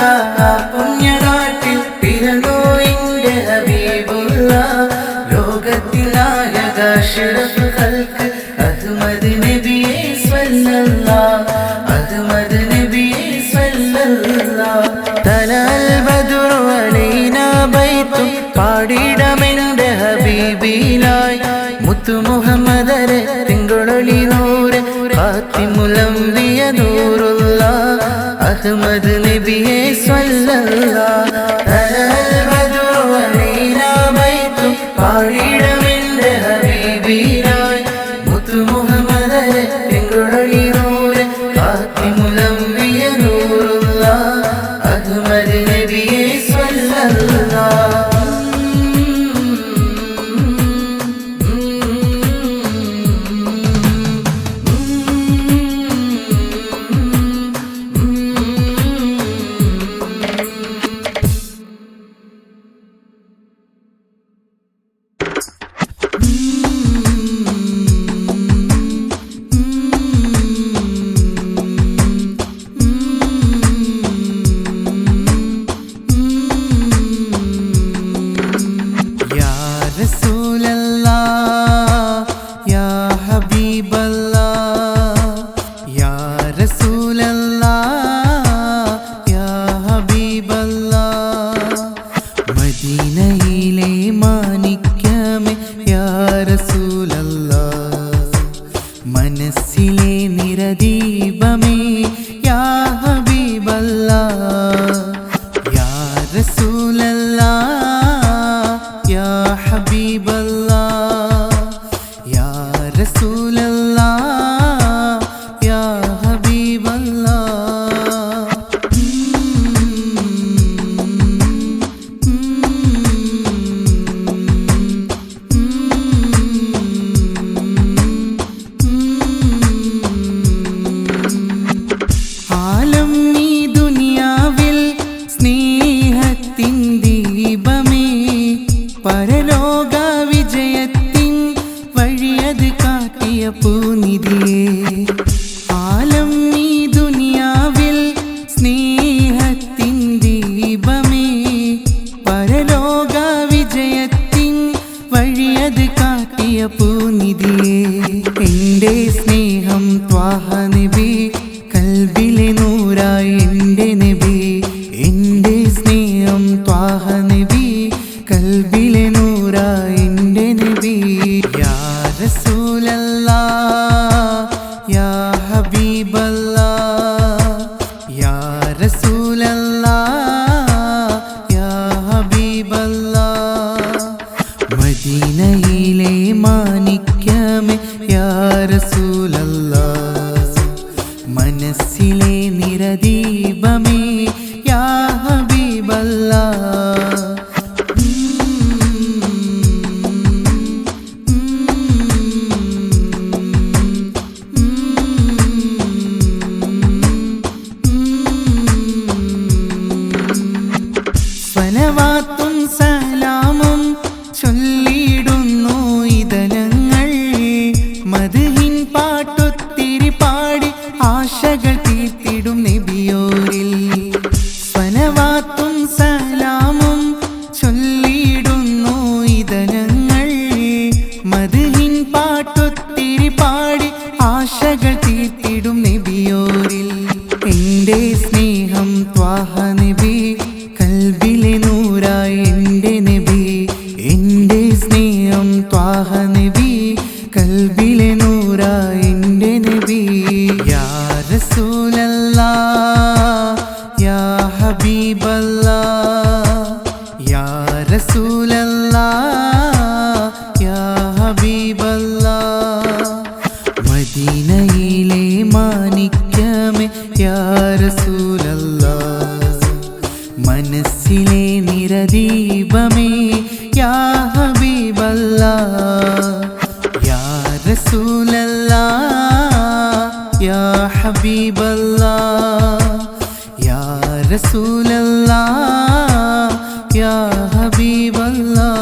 പുണ്യനാട്ടിൽ പിറന്നു എന്റെ ഹബീബുള്ള ലോകത്തിൻ നായക അഷ്റഫ് ഖൽഖ് അഹ്മദ് നബിയെ സ്വല്ലല്ലാഹ് അഹ്മദ് നബിയെ സ്വല്ലല്ലാഹ് തലൽ ബദ്റു അലൈനാ ബൈത്തും പാടിടമെന്റെ ഹബീബിലായി മുത്തു മുഹമ്മദരെ തിങ്കളൊളി നൂറ് ഫാത്തിമുലംബിയ നൂറുള്ള അഹ്മദ് നബിയെ സ്വല്ലല്ലാഹ് തലൽ ബദ്റു അലൈനാ ബൈത്തും പാടിടമെന്റെ ഹബീബിലായി മുത്തു മുഹമ്മദരെ തിങ്കളൊളി നൂറ് ഫാത്തിമുലംബിയ നൂറുള്ള അഹ്മദ് നബിയെ സ്വല്ലല്ലാഹ് റസൂലല്ലാഹ് യാ ഹബീബല്ലാഹ് ആലം ഈ ദുനിയാവിൽ സ്നേഹത്തിൻ ദീപമേ പരലോക വിജയത്തിൻ വഴിയത് കാട്ടിയ പൂനിധിയേ ആലം ഈ ദുനിയാവിൽ സ്നേഹത്തിൻ ദീപമേ പരലോക വിജയത്തിൻ വഴിയത് കാട്ടിയ പൂനിധിയേ എൻ്റെ സ്നേഹം ത്വാഹ നബി കൽബിലെ നൂറായി എൻ്റെ നബി എൻ്റെ സ്നേഹം ത്വാഹ നബി കൽബിലെ നൂറായി എൻ്റെ നബി യാ റസൂലല്ലാഹ് യാ ഹബീബല്ലാഹ് യാ റസൂലല്ലാഹ് യാ ഹബീബല്ലാഹ് മദീനയിലെ മാണിക്യമേ യാ റസൂലല്ലാഹ് മനസ്സിലെ നിറദീപമേ യാ ഹബീബല്ലാഹ് സ്വലവാത്തും സലാമും ചൊല്ലിടുന്നു ഇതലങ്ങൾ മദ്ഹിൻ പാട്ടൊത്തിരി പാടി ആശകൾ തീർത്തിടും നബിയോരിൽ സ്വലവാത്തും സലാമും ചൊല്ലിടുന്നു ഇതലങ്ങൾ മദ്ഹിൻ പാട്ടൊത്തിരി പാടി ആശകൾ തീർത്തിടും നബിയോരിൽ എൻ്റെ സ്നേഹം ത്വാഹ നബി കൽബിലെ നൂറായി എൻ്റെ നബി എൻ്റെ സ്നേഹം ത്വാഹ നബി കൽബിലെ നൂറായി എൻ്റെ നബി യാ റസൂലല്ലാഹ് യാ ഹബീബല്ലാഹ് യാ റസൂലല്ലാഹ് യാ ഹബീബല്ലാഹ് മദീനയിലെ മാണിക്യമേ യാ റസൂലല്ലാഹ് മനസ്സിലെ നിറദീപമേ യാ ഹബീബല്ലാഹ് യാ റസൂലല്ലാഹ് യാ ഹബീബല്ലാഹ് യാ റസൂലല്ലാഹ് യാ ഹബീബല്ലാഹ്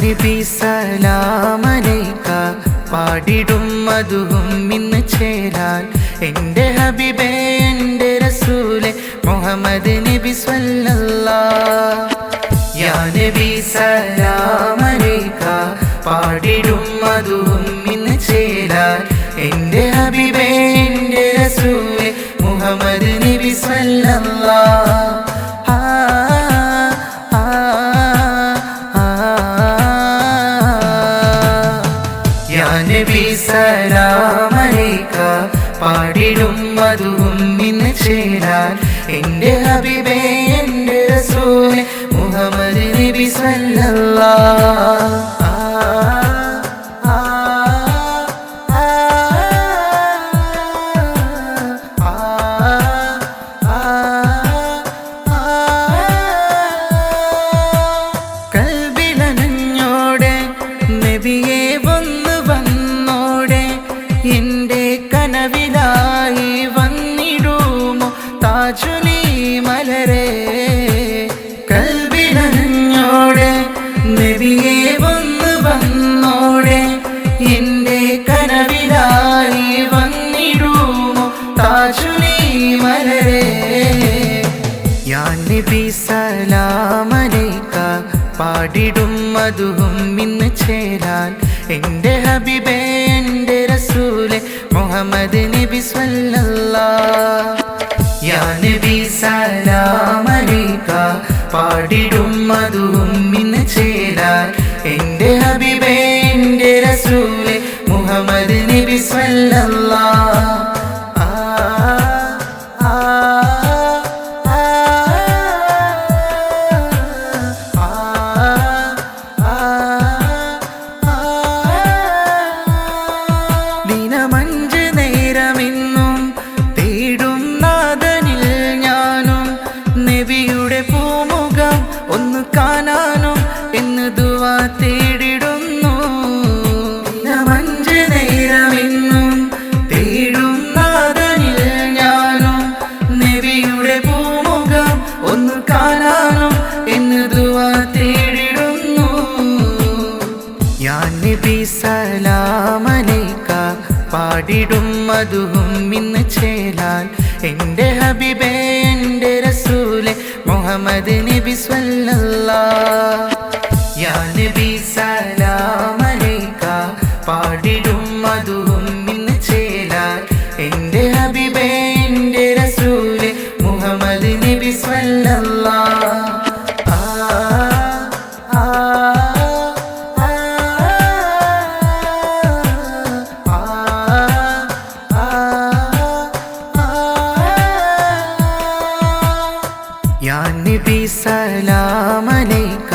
നബി സലാമലൈക പാടിടും മധുവും ഇന്ന് ചേരാൻ എൻ്റെ ഹബീബേ എൻ്റെ റസൂലേ മുഹമ്മദ് നബി സ്വല്ലല്ലാഹ് യാ നബി സലാമലൈക പാടിടും മധുവും ഇന്ന് ചേരാൻ എൻ്റെ ഹബീബേ എൻ്റെ റസൂലേ മുഹമ്മദ് നബി സ്വല്ലല്ലാഹ് നബി സലാമലൈക പാടിടും മധുവും ഇന്ന് ചേരാൻ എൻ്റെ ഹബീബേ എൻ്റെ റസൂലേ മുഹമ്മദ് നബി സ്വല്ലല്ലാഹ് കൽബിലനഞ്ഞോടെ നബിയെ എൻ്റെ കനവിലായി വന്നിടുമോ താജുലി മലരെ കൽബിലഞ്ഞോടെ നബിയെ വന്നോടെ എൻ്റെ കനവിലായി വന്നിടുമോ താജുലി മലരെ യാ നബി സലാമലൈക പാടിടും മധുവും ഇന്ന് ചേരാൻ എൻ്റെ ഹബീബേ എൻ്റെ റസൂലെ മുഹമ്മദ് നബി സ്വല്ലല്ലാഹ്. യാ നബി സലാം അലൈക പാടിടും മധുവും ഇന്ന് ചേരാൻ എൻ്റെ ഹബീബേ എൻ്റെ റസൂലെ മുഹമ്മദ് നബി സ്വല്ലല്ലാഹ്. ദിനമഞ്ച് നേരമെന്നും തേടും നാഥനിൽ ഞാനും നബിയുടെ പൂമുഖം ഒന്ന് കാണാനും എന്ന് ദുആ തേടിടുന്നു. ദിനമഞ്ച് നേരമെന്നും തേടും നാഥനിൽ ഞാനും നബിയുടെ പൂമുഖം ഒന്ന് കാണാനും എന്ന് ദുആ തേടിടുന്നു. യാ നബി സലാം അലൈക പാടിടും മധുവും ഇന്ന് ചേരാൻ എൻ്റെ ഹബീബേ എൻ്റെ റസൂലെ മുഹമ്മദ് നബി സ്വല്ലല്ലാഹ്. യാ നബി സലാം അലൈക പാടിടും മധുവും ഇന്ന് ചേരാൻ എൻ്റെ ഹബീബേ എൻ്റെ റസൂലെ മുഹമ്മദ് നബി സ്വല്ലല്ലാഹ്. യാ നബി സലാം അലൈക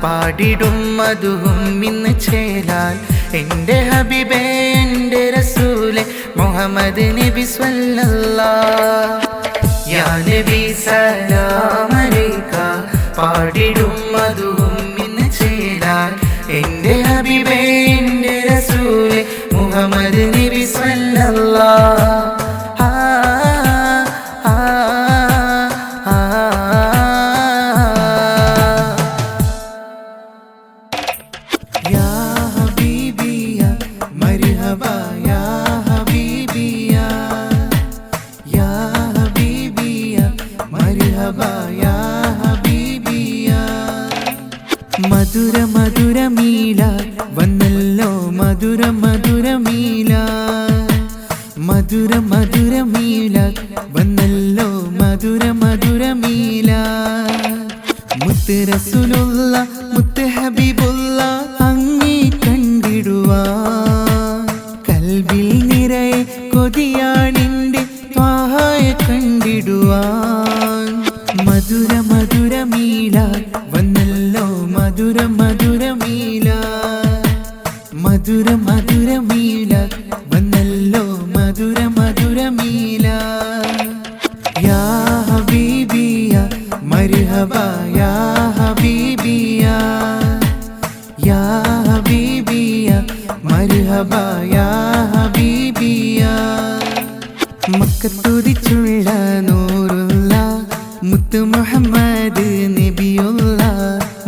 പാടിടും മധുവും ഇന്ന് ചേരാൻ എൻ്റെ ഹബീബേ എൻ്റെ റസൂലെ മുഹമ്മദ് നബി സ്വല്ലല്ലാഹ്. യാ നബി സലാം അലൈക പാടിടും മധുവും ഇന്ന് ചേരാൻ എൻ്റെ ഹബീബേ എൻ്റെ റസൂലെ മുഹമ്മദ് നബി സ്വല്ലല്ലാഹ്. മധുര മധുര മീല വന്നല്ലോ മധുര മധുര മീല മധുര മധുര മീല വന്നല്ലോ മധുര മധുര മീല മുത്ത് റസൂലുള്ള മുത്ത് ഹബീബുള്ള അങ്ങേ കണ്ടിടുവാൻ കൽബിൽ നിറയെ കൊതിയാണിൻ്റെ ത്വാഹയെ കണ്ടിടുവാൻ മധുര മധുര മീല വന്നല്ലോ മധുര മധുര മീല മധുര മധുര മീല വന്നല്ലോ മധുര മധുര മീല യാ ഹബീബിയ മർഹബ യാ ഹബീബിയ യാ ഹബീബിയ മർഹബ യാ ഹബീബിയ മക്കത്തുതിച്ചുള്ള നൂറുള്ള മുത്ത് മുഹമ്മദ് നബിയുള്ള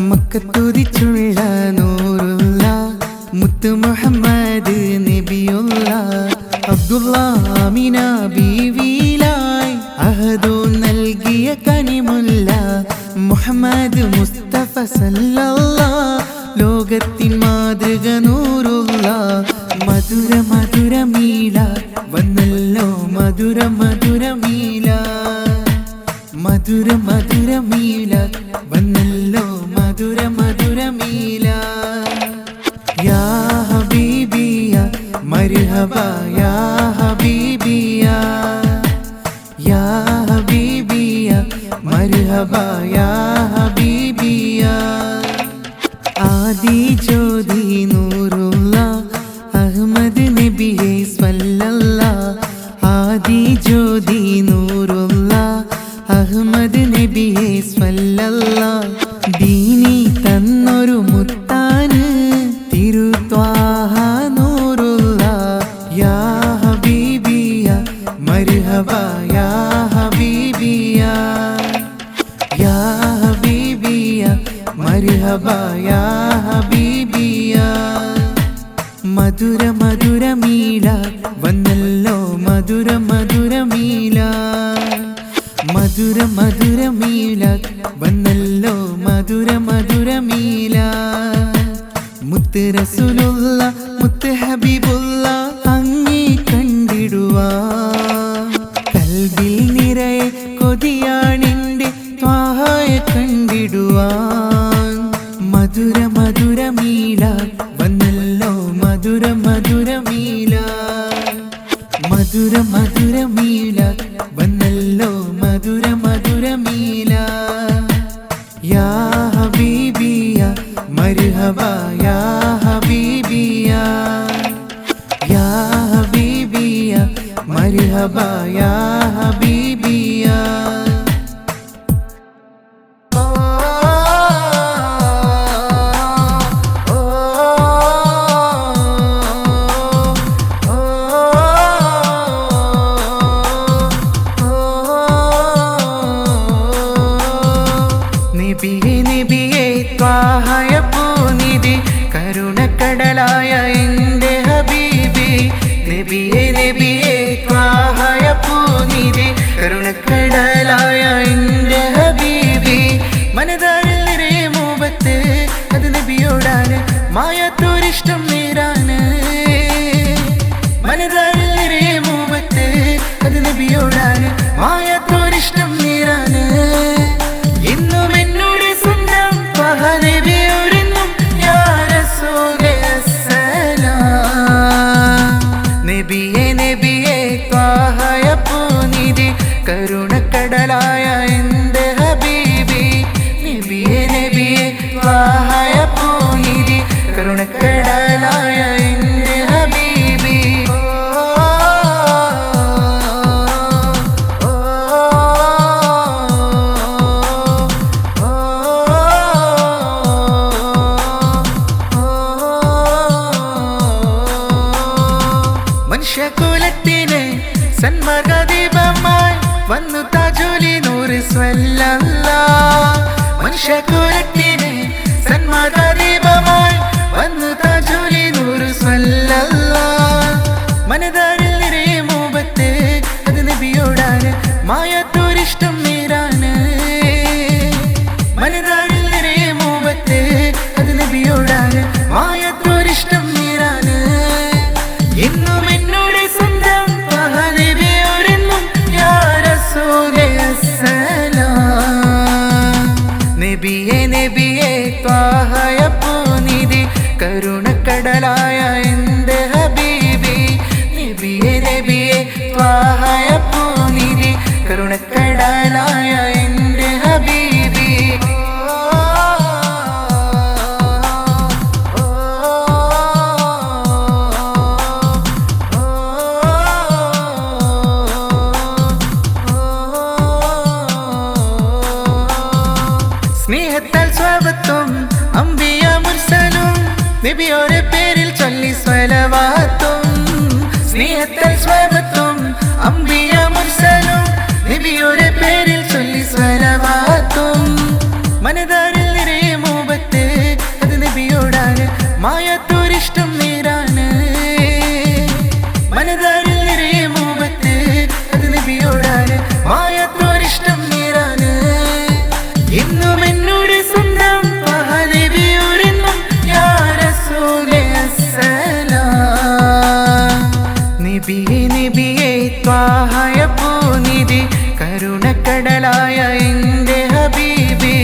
മക്കത്തുതിച്ചുള്ള നൂറുള്ള മുത്ത് മുഹമ്മദ് നബിയുള്ള അബ്ദുള്ള ആമിന ബീവിലായി അഹദു നൽകിയ കനിമുല്ല മുഹമ്മദ് മുസ്തഫ സല്ലല്ലാഹ് ലോകത്തിൻ മാതൃക നൂറുള്ള മധുര മധുര മീല വന്നല്ലോ മധുര മധുര മീല മധുര മധുര മീല വന്നല്ലോ മധുര മധുര മീല യാ ഹബീബിയ മർഹബ യാ ഹബീബിയ യാ ഹബീബിയ മർഹബ യാ ഹബീബിയ ആദി ജ്യോതി നൂറുള്ള അഹ്മദ് നബിയെ സ്വല്ലല്ലാഹ് ആദി ജ്യോതി നൂറുള്ള അഹ്മദ് നബിയെ സ്വല്ലല്ലാഹ് ദീനി തന്നൊരു മുത്താണ് തിരുത്വാഹ നൂറുള്ള യാ ഹബീബിയ മർഹബ യാ ഹബീബിയ യാ ഹബീബിയ മർഹബ യാ ഹബീബിയ മധുര മധുര മീല വന്നല്ലോ മധുര മധുര മീല മധുര മധുര മീല വന്നല്ലോ മധുര മധുര മീല മുത്ത് റസൂലുള്ള മുത്ത് ഹബീബുള്ള അങ്ങേ കണ്ടിടുവാൻ കൽബിൽ നിറയെ കൊതിയാണെന്റെ ത്വാഹയെ കണ്ടിടുവാൻ മധുര മധുര മീലാദ് വന്നല്ലോ മധുര മധുര മീലാദ് മധുര മധുര മീലാദ് വന്നല്ലോ മധുര മധുര മീലാദ് യാ ഹബീബിയ മർഹബ യാ ഹബീബിയ യാ ഹബീബിയ മർഹബ യാ ഹബീബിയ ത്വാഹയ പൂനിധി കരുണക്കടലായ എൻ്റെ ഹബീബി നബിയേ നബിയേ ത്വാഹയ പൂനിധി കരുണക്കടലായ എൻ്റെ ഹബീബി മനതാരിൽ നിറയെ മുഹബത്ത് അത് നബിയോടാണ് മായാത്തോരിഷ്ടം നേരാണ് മനതാരിൽ നിറയെ മുഹബത്ത് അത് നബിയോടാണ് മായാത്തോരിഷ്ടം നേരാണ് ഇന്നും എന്നോട് സ്വന്തം നബിയോരെന്നും യാ റസൂലേ അസ്സലാം നബിയേ നബിയേ ത്വാഹയ പൂനിധി കരുണക്കടലായ എൻ്റെ ഹബീബി നബിയേ നബിയേ ത്വാഹയ പൂനിധി കരുണക്കടലായ എൻ്റെ ഹബീബി മനുഷ്യകുലത്തിന് സന്മാർഗദീപമായി വന്നു താജുലി നൂറ് സ്വല്ലല്ലാഹ് മനുഷ്യകുലത്തിന് സന്മാർഗദീപമായി വന്നു താജുലി നൂറ് സ്വല്ലല്ലാഹ് മനതാരിൽ നിറയെ മുഹബത്ത് അത് നബിയോടാണ് മായാത്തോരിഷ്ടം നേരാണ് മനതാരിൽ നിറയെ മുഹബത്ത് അത് നബിയോടാണ് മായാത്തോരിഷ്ടം നേരാണ് ഇന്നും എന്നോട് സ്വന്തം നബിയോരെന്നും യാ റസൂലേ അസ്സലാം നബിയേ നബിയേ ത്വാഹയ പൂനിധി കരുണക്കടലായ എൻ്റെ ഹബീബി നബിയേ നബിയേ ത്വാഹയ പൂനിധി കരുണക്കടലായ എൻ്റെ ഹബീബി സ്നേഹത്താൽ സ്വബത്തും അംബിയ മുർസലും നബിയോരെ പേരിൽ ചൊല്ലി സ്വലവാത്തും സ്നേഹത്താൽ സ്വബത്തും അംബിയ മുർസലും നബിയോരെ പേരിൽ ചൊല്ലി സ്വലവാത്തും മനതാരിൽ നിറയെ മുഹബത്ത് അത് നബിയോടാണ് മായാത്തോരിഷ്ടം നേരാണ് മനതാരിൽ നിറയെ മുഹബത്ത് അത് നബിയോടാണ് മായാത്തോരിഷ്ടം നേരാണ് ഇന്നും എന്നോട് സ്വന്തം നബിയോരെന്നും യാ റസൂലേ അസ്സലാം നബിയേ നബിയേ ത്വാഹയ പൂനിധി കരുണക്കടലായ എൻ്റെ ഹബീബി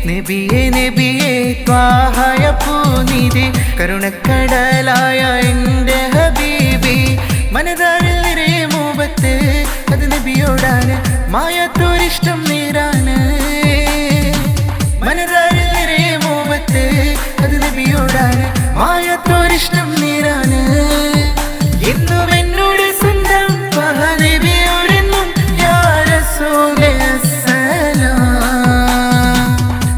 നബിയേ നബിയേ ത്വാഹയ പൂനിധി കരുണക്കടലായ എൻ്റെ ഹബീബി മനതാരിൽ നിറയെ മുഹബത്ത് അത് നബിയോടാണ് മായാത്തോരിഷ്ടം നേരാണ് മനതാരിൽ നിറയെ മുഹബത്ത് അത് നബിയോടാണ് മായാത്തോരിഷ്ടം നേരാണ് എന്നും എന്നോട് സ്വന്തം നബിയോരെന്നും യാ റസൂലേ അസ്സലാം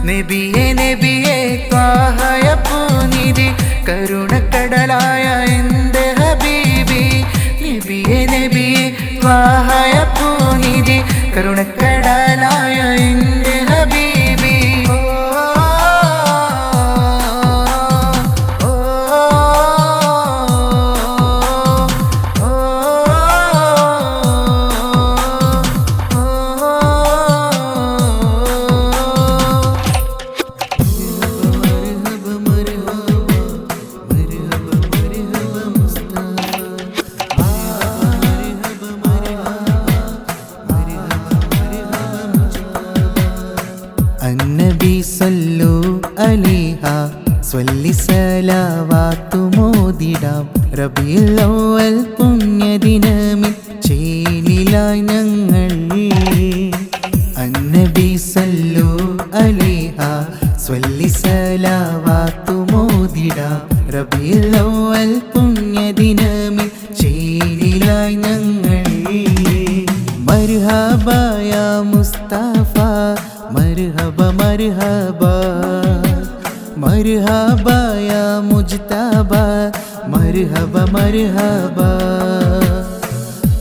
നബിയേ നബിയേ ത്വാഹയ പൂനിധി കരുണക്കടലായ എൻ്റെ ഹബീബി നബിയേ നബിയേ ത്വാഹയ പൂനിധി കരുണക്കടലായ എൻ്റെ ഹബീബി സ്വല്ലി സലാവാത്തുമോദിടാം റബീഉൽ അവ്വൽ പുണ്യദിനമിൽ ചേലിലായി ഞങ്ങൾ അന്നബി സല്ലു അലൈഹ സ്വല്ലി സലാവാത്തുമോദിടാം റബീഉൽ അവ്വൽ പുണ്യദിനമിൽ ചേലിലായി ഞങ്ങൾ മർഹബ യാ മുസ്തഫ മർഹബ മർഹബ മർഹബ യാ മുജ്തബ മർഹബ മർഹബ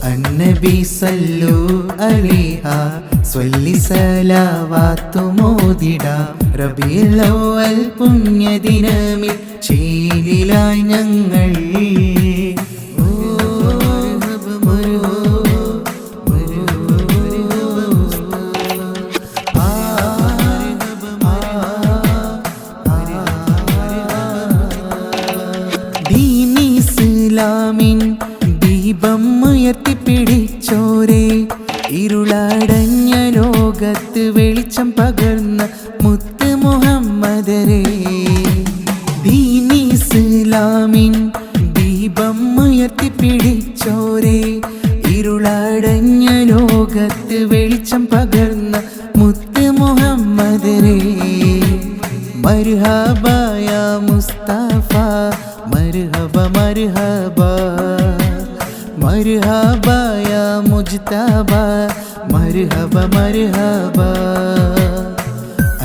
അന്നബി സല്ലു അലൈഹ സ്വല്ലി സലാവാത്തുമോദിടാം റബീഉൽ അവ്വൽ പുണ്യദിനമിൽ ചേലിലായി ഞങ്ങൾ ഇസ്ലാമിൻ ദീപം ഉയർത്തിപ്പിടിച്ചോരേ ഇരുളടഞ്ഞ ലോകത്ത് വെളിച്ചം പകർന്ന മുത്ത് മുഹമ്മദരേ ഇസ്ലാമിൻ ദീപം ഉയർത്തിപ്പിടിച്ചോരേ ഇരുളടഞ്ഞ ലോകത്ത് വെളിച്ചം പകർന്ന മുത്ത് മുഹമ്മദരേ മർഹബ യാ മുസ്തഫ മർഹബ മർഹബ മർഹബ യാ മുജ്തബ മർഹബ മർഹബ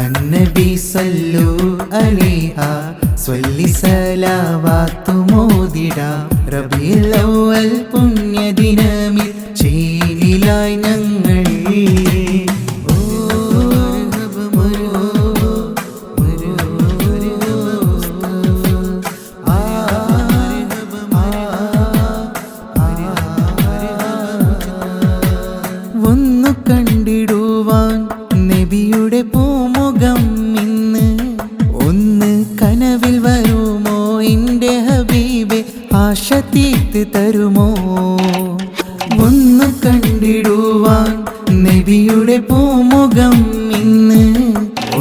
അന്നബി സല്ലു അലൈഹ സ്വല്ലി സലാവാത്തുമോദിടാം റബീഉൽ അവ്വൽ പുണ്യദിനമിൽ ചേലിലായി ഞങ്ങൾ കണ്ടിടുവാൻ നബിയുടെ പൂമുഖം ഇന്ന് ഒന്ന് കനവിൽ വരുമോ എൻ്റെ ഹബീബെ ആശ തീർത്ത് തരുമോ ഒന്ന് കണ്ടിടുവാൻ നബിയുടെ പൂമുഖം ഇന്ന്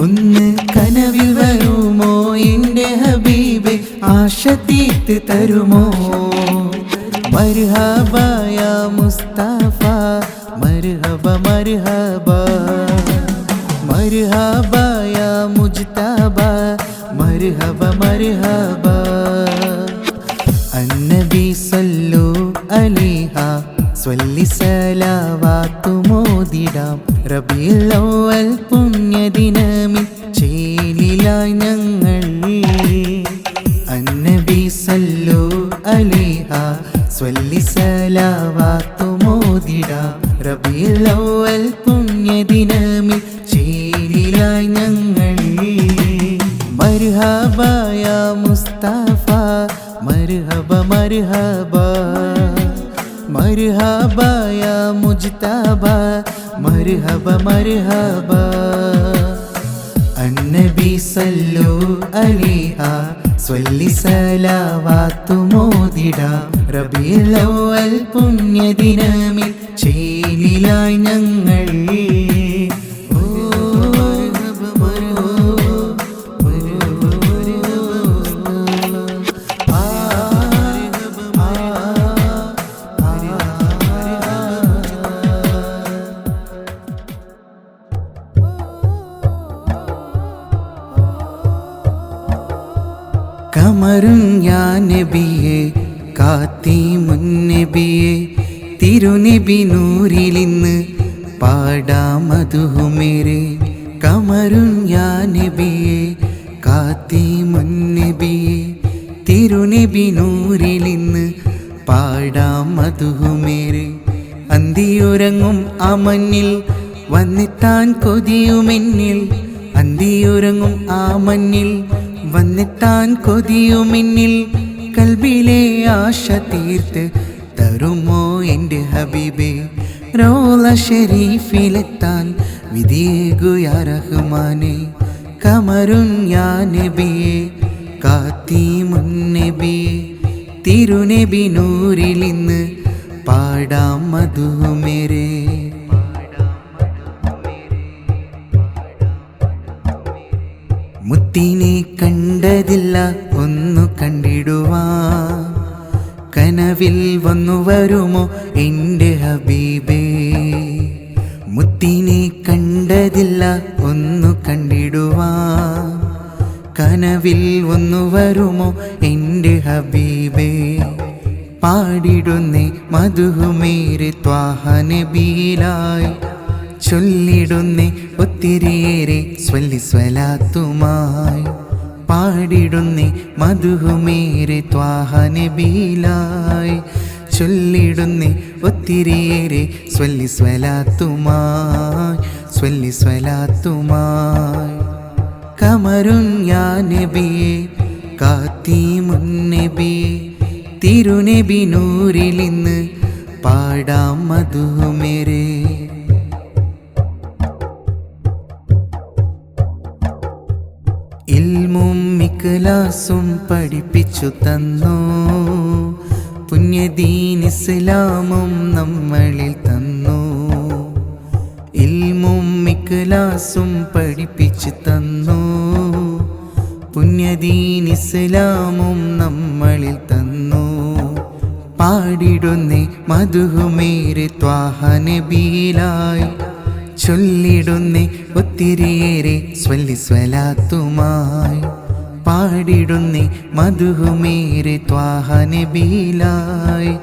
ഒന്ന് കനവിൽ വരുമോ എൻ്റെ ഹബീബെ ആശ തീർത്ത് തരുമോ മർഹബ യാ മുസ്തഫ മർഹബ മർഹബ മർഹബ യാ മുജ്തബ മർഹബ മർഹബ അന്നബി സല്ലു അലൈഹ സ്വല്ലി സലാവാത്തുമോദിടാം റബീഉൽ അവ്വൽ പുണ്യദിനമിൽ ചേലിലായി ഞങ്ങൾ അന്നബി സല്ലു അലൈഹ സ്വല്ലി സലാവാത്തുമോദിടാം റബീഉൽ അവ്വൽ പുണ്യദിനമിൽ ചേലിലായി ഞങ്ങൾ മർഹബ യാ മുസ്തഫ മർഹബ മർഹബ മർഹബ യാ മുജ്തബ മർഹബ മർഹബ അന്നബി സല്ലു അലൈഹ സ്വല്ലി സലാവാത്തുമോദിടാം റബീഉൽ അവ്വൽ പുണ്യദിനമിൽ ചേലിലായി ഞങ്ങൾ കമറും യാ നബിയെ കാത്തിമുൻ നബിയെ തിരുനബി നൂറിലിന്ന് പാടാം മധുഹുമേരെ കമറും യാ നബിയെ കാത്തിമുൻ നബിയെ തിരുനബി നൂറിലിന്ന് പാടാം മധുഹുമേരെ അന്തിയുറങ്ങും ആ മണ്ണിൽ വന്നെത്താൻ കൊതിയുമെന്നിൽ അന്തിയുറങ്ങും ആ മണ്ണിൽ വന്നെത്താൻ കൊതിയുമെന്നിൽ കൽബിലെ ആശ തീർത്ത് തരുമോ എൻ്റെ ഹബീബേ റൗള ഷരീഫിലെത്താൻ വിധിയേകു യാ റഹ്മാനേ കമറുൻ യാ നബിയെ കാത്തിമുൻ നബിയെ തിരുനബി നൂറിലിന്ന് പാടാം മധുമേരെ മുത്തിനെ കണ്ട കണ്ടതില്ല ഒന്നു കണ്ടിടുവാൻ കനവിൽ വന്നു വരുമോ എൻ്റെ ഹബീബേ മുത്തിനെ കണ്ടതില്ല ഒന്നു കണ്ടിടുവാൻ കനവിൽ വന്നു വരുമോ എൻ്റെ ഹബീബേ പാടിടുന്നേ മധുഹുമേരെ ത്വാഹ നബിയിലായി ചൊല്ലിടുന്നേ ഒത്തിരിയേറെ സ്വല്ലി സ്വലാത്തുമായി പാടിടുന്നേ മധുഹുമേരെ ത്വാഹ നബിയിലായി ചൊല്ലിടുന്നേ ഒത്തിരിയേറെ സ്വല്ലി സ്വലാത്തുമായി കമറുൻ യാ നബിയേ കാത്തീമുൻ നബിയേ തിരുനബി നൂറിലിന്ന് പാടാം മധുഹുമേരെ ഇൽമും ഇഖ്ലാസും പഠിപ്പിച്ചു തന്നു പുണ്യദീൻ ഇസ്ലാമും നമ്മളിൽ തന്നു ഇൽമും ഇഖ്ലാസും പഠിപ്പിച്ചു തന്നു പുണ്യദീൻ ഇസ്ലാമും നമ്മളിൽ തന്നു പാടിടുന്നേ മധുഹുമേരെ ത്വാഹ നബിയിലായി ചൊല്ലിടുന്നേ ഒത്തിരിയേറെ സ്വല്ലി സ്വലാത്തുമായി പാടിടുന്നേ മധുഹുമേരെ ത്വാഹ നബിയിലായി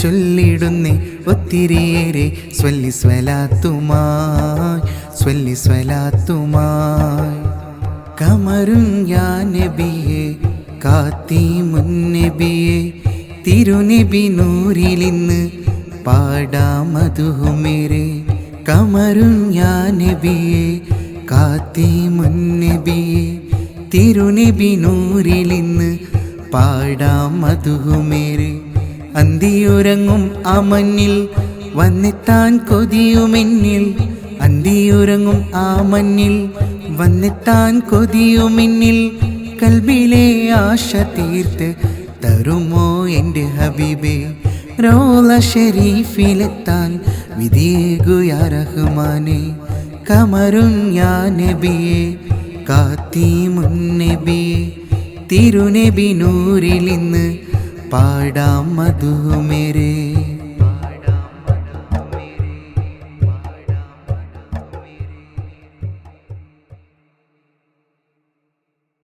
ചൊല്ലിടുന്നേ ഒത്തിരിയേറെ സ്വല്ലി സ്വലാത്തുമായി കമറുൻ യാ നബിയേ കാത്തീമുൻ നബിയേ തിരുനബി നൂറിലിന്ന് പാടാം മധുഹുമേരെ കമറുൻ യാ നബിയേ കാത്തീമുൻ നബിയേ തിരുനബി നൂറിലിന്ന് പാടാം മധുഹുമേരെ അന്തിയുറങ്ങും ആ മഞ്ഞിൽ വന്നെത്താൻ കൊതിയുമെന്നിൽ അന്തിയുറങ്ങും ആ മഞ്ഞിൽ വന്നെത്താൻ കൊതിയുമെന്നിൽ കൽബിലെ ആശ തീർത്ത് തരുമോ എൻ്റെ ഹബീബേ റൗള ഷരീഫിലെത്താൻ വിധിയേകു യാ റഹ്മാനേ കമറുൻ യാ നബിയേ കാത്തീമുൻ നബിയേ തിരുനബി നൂറിലിന്ന് പാടാം മധുഹുമേരെ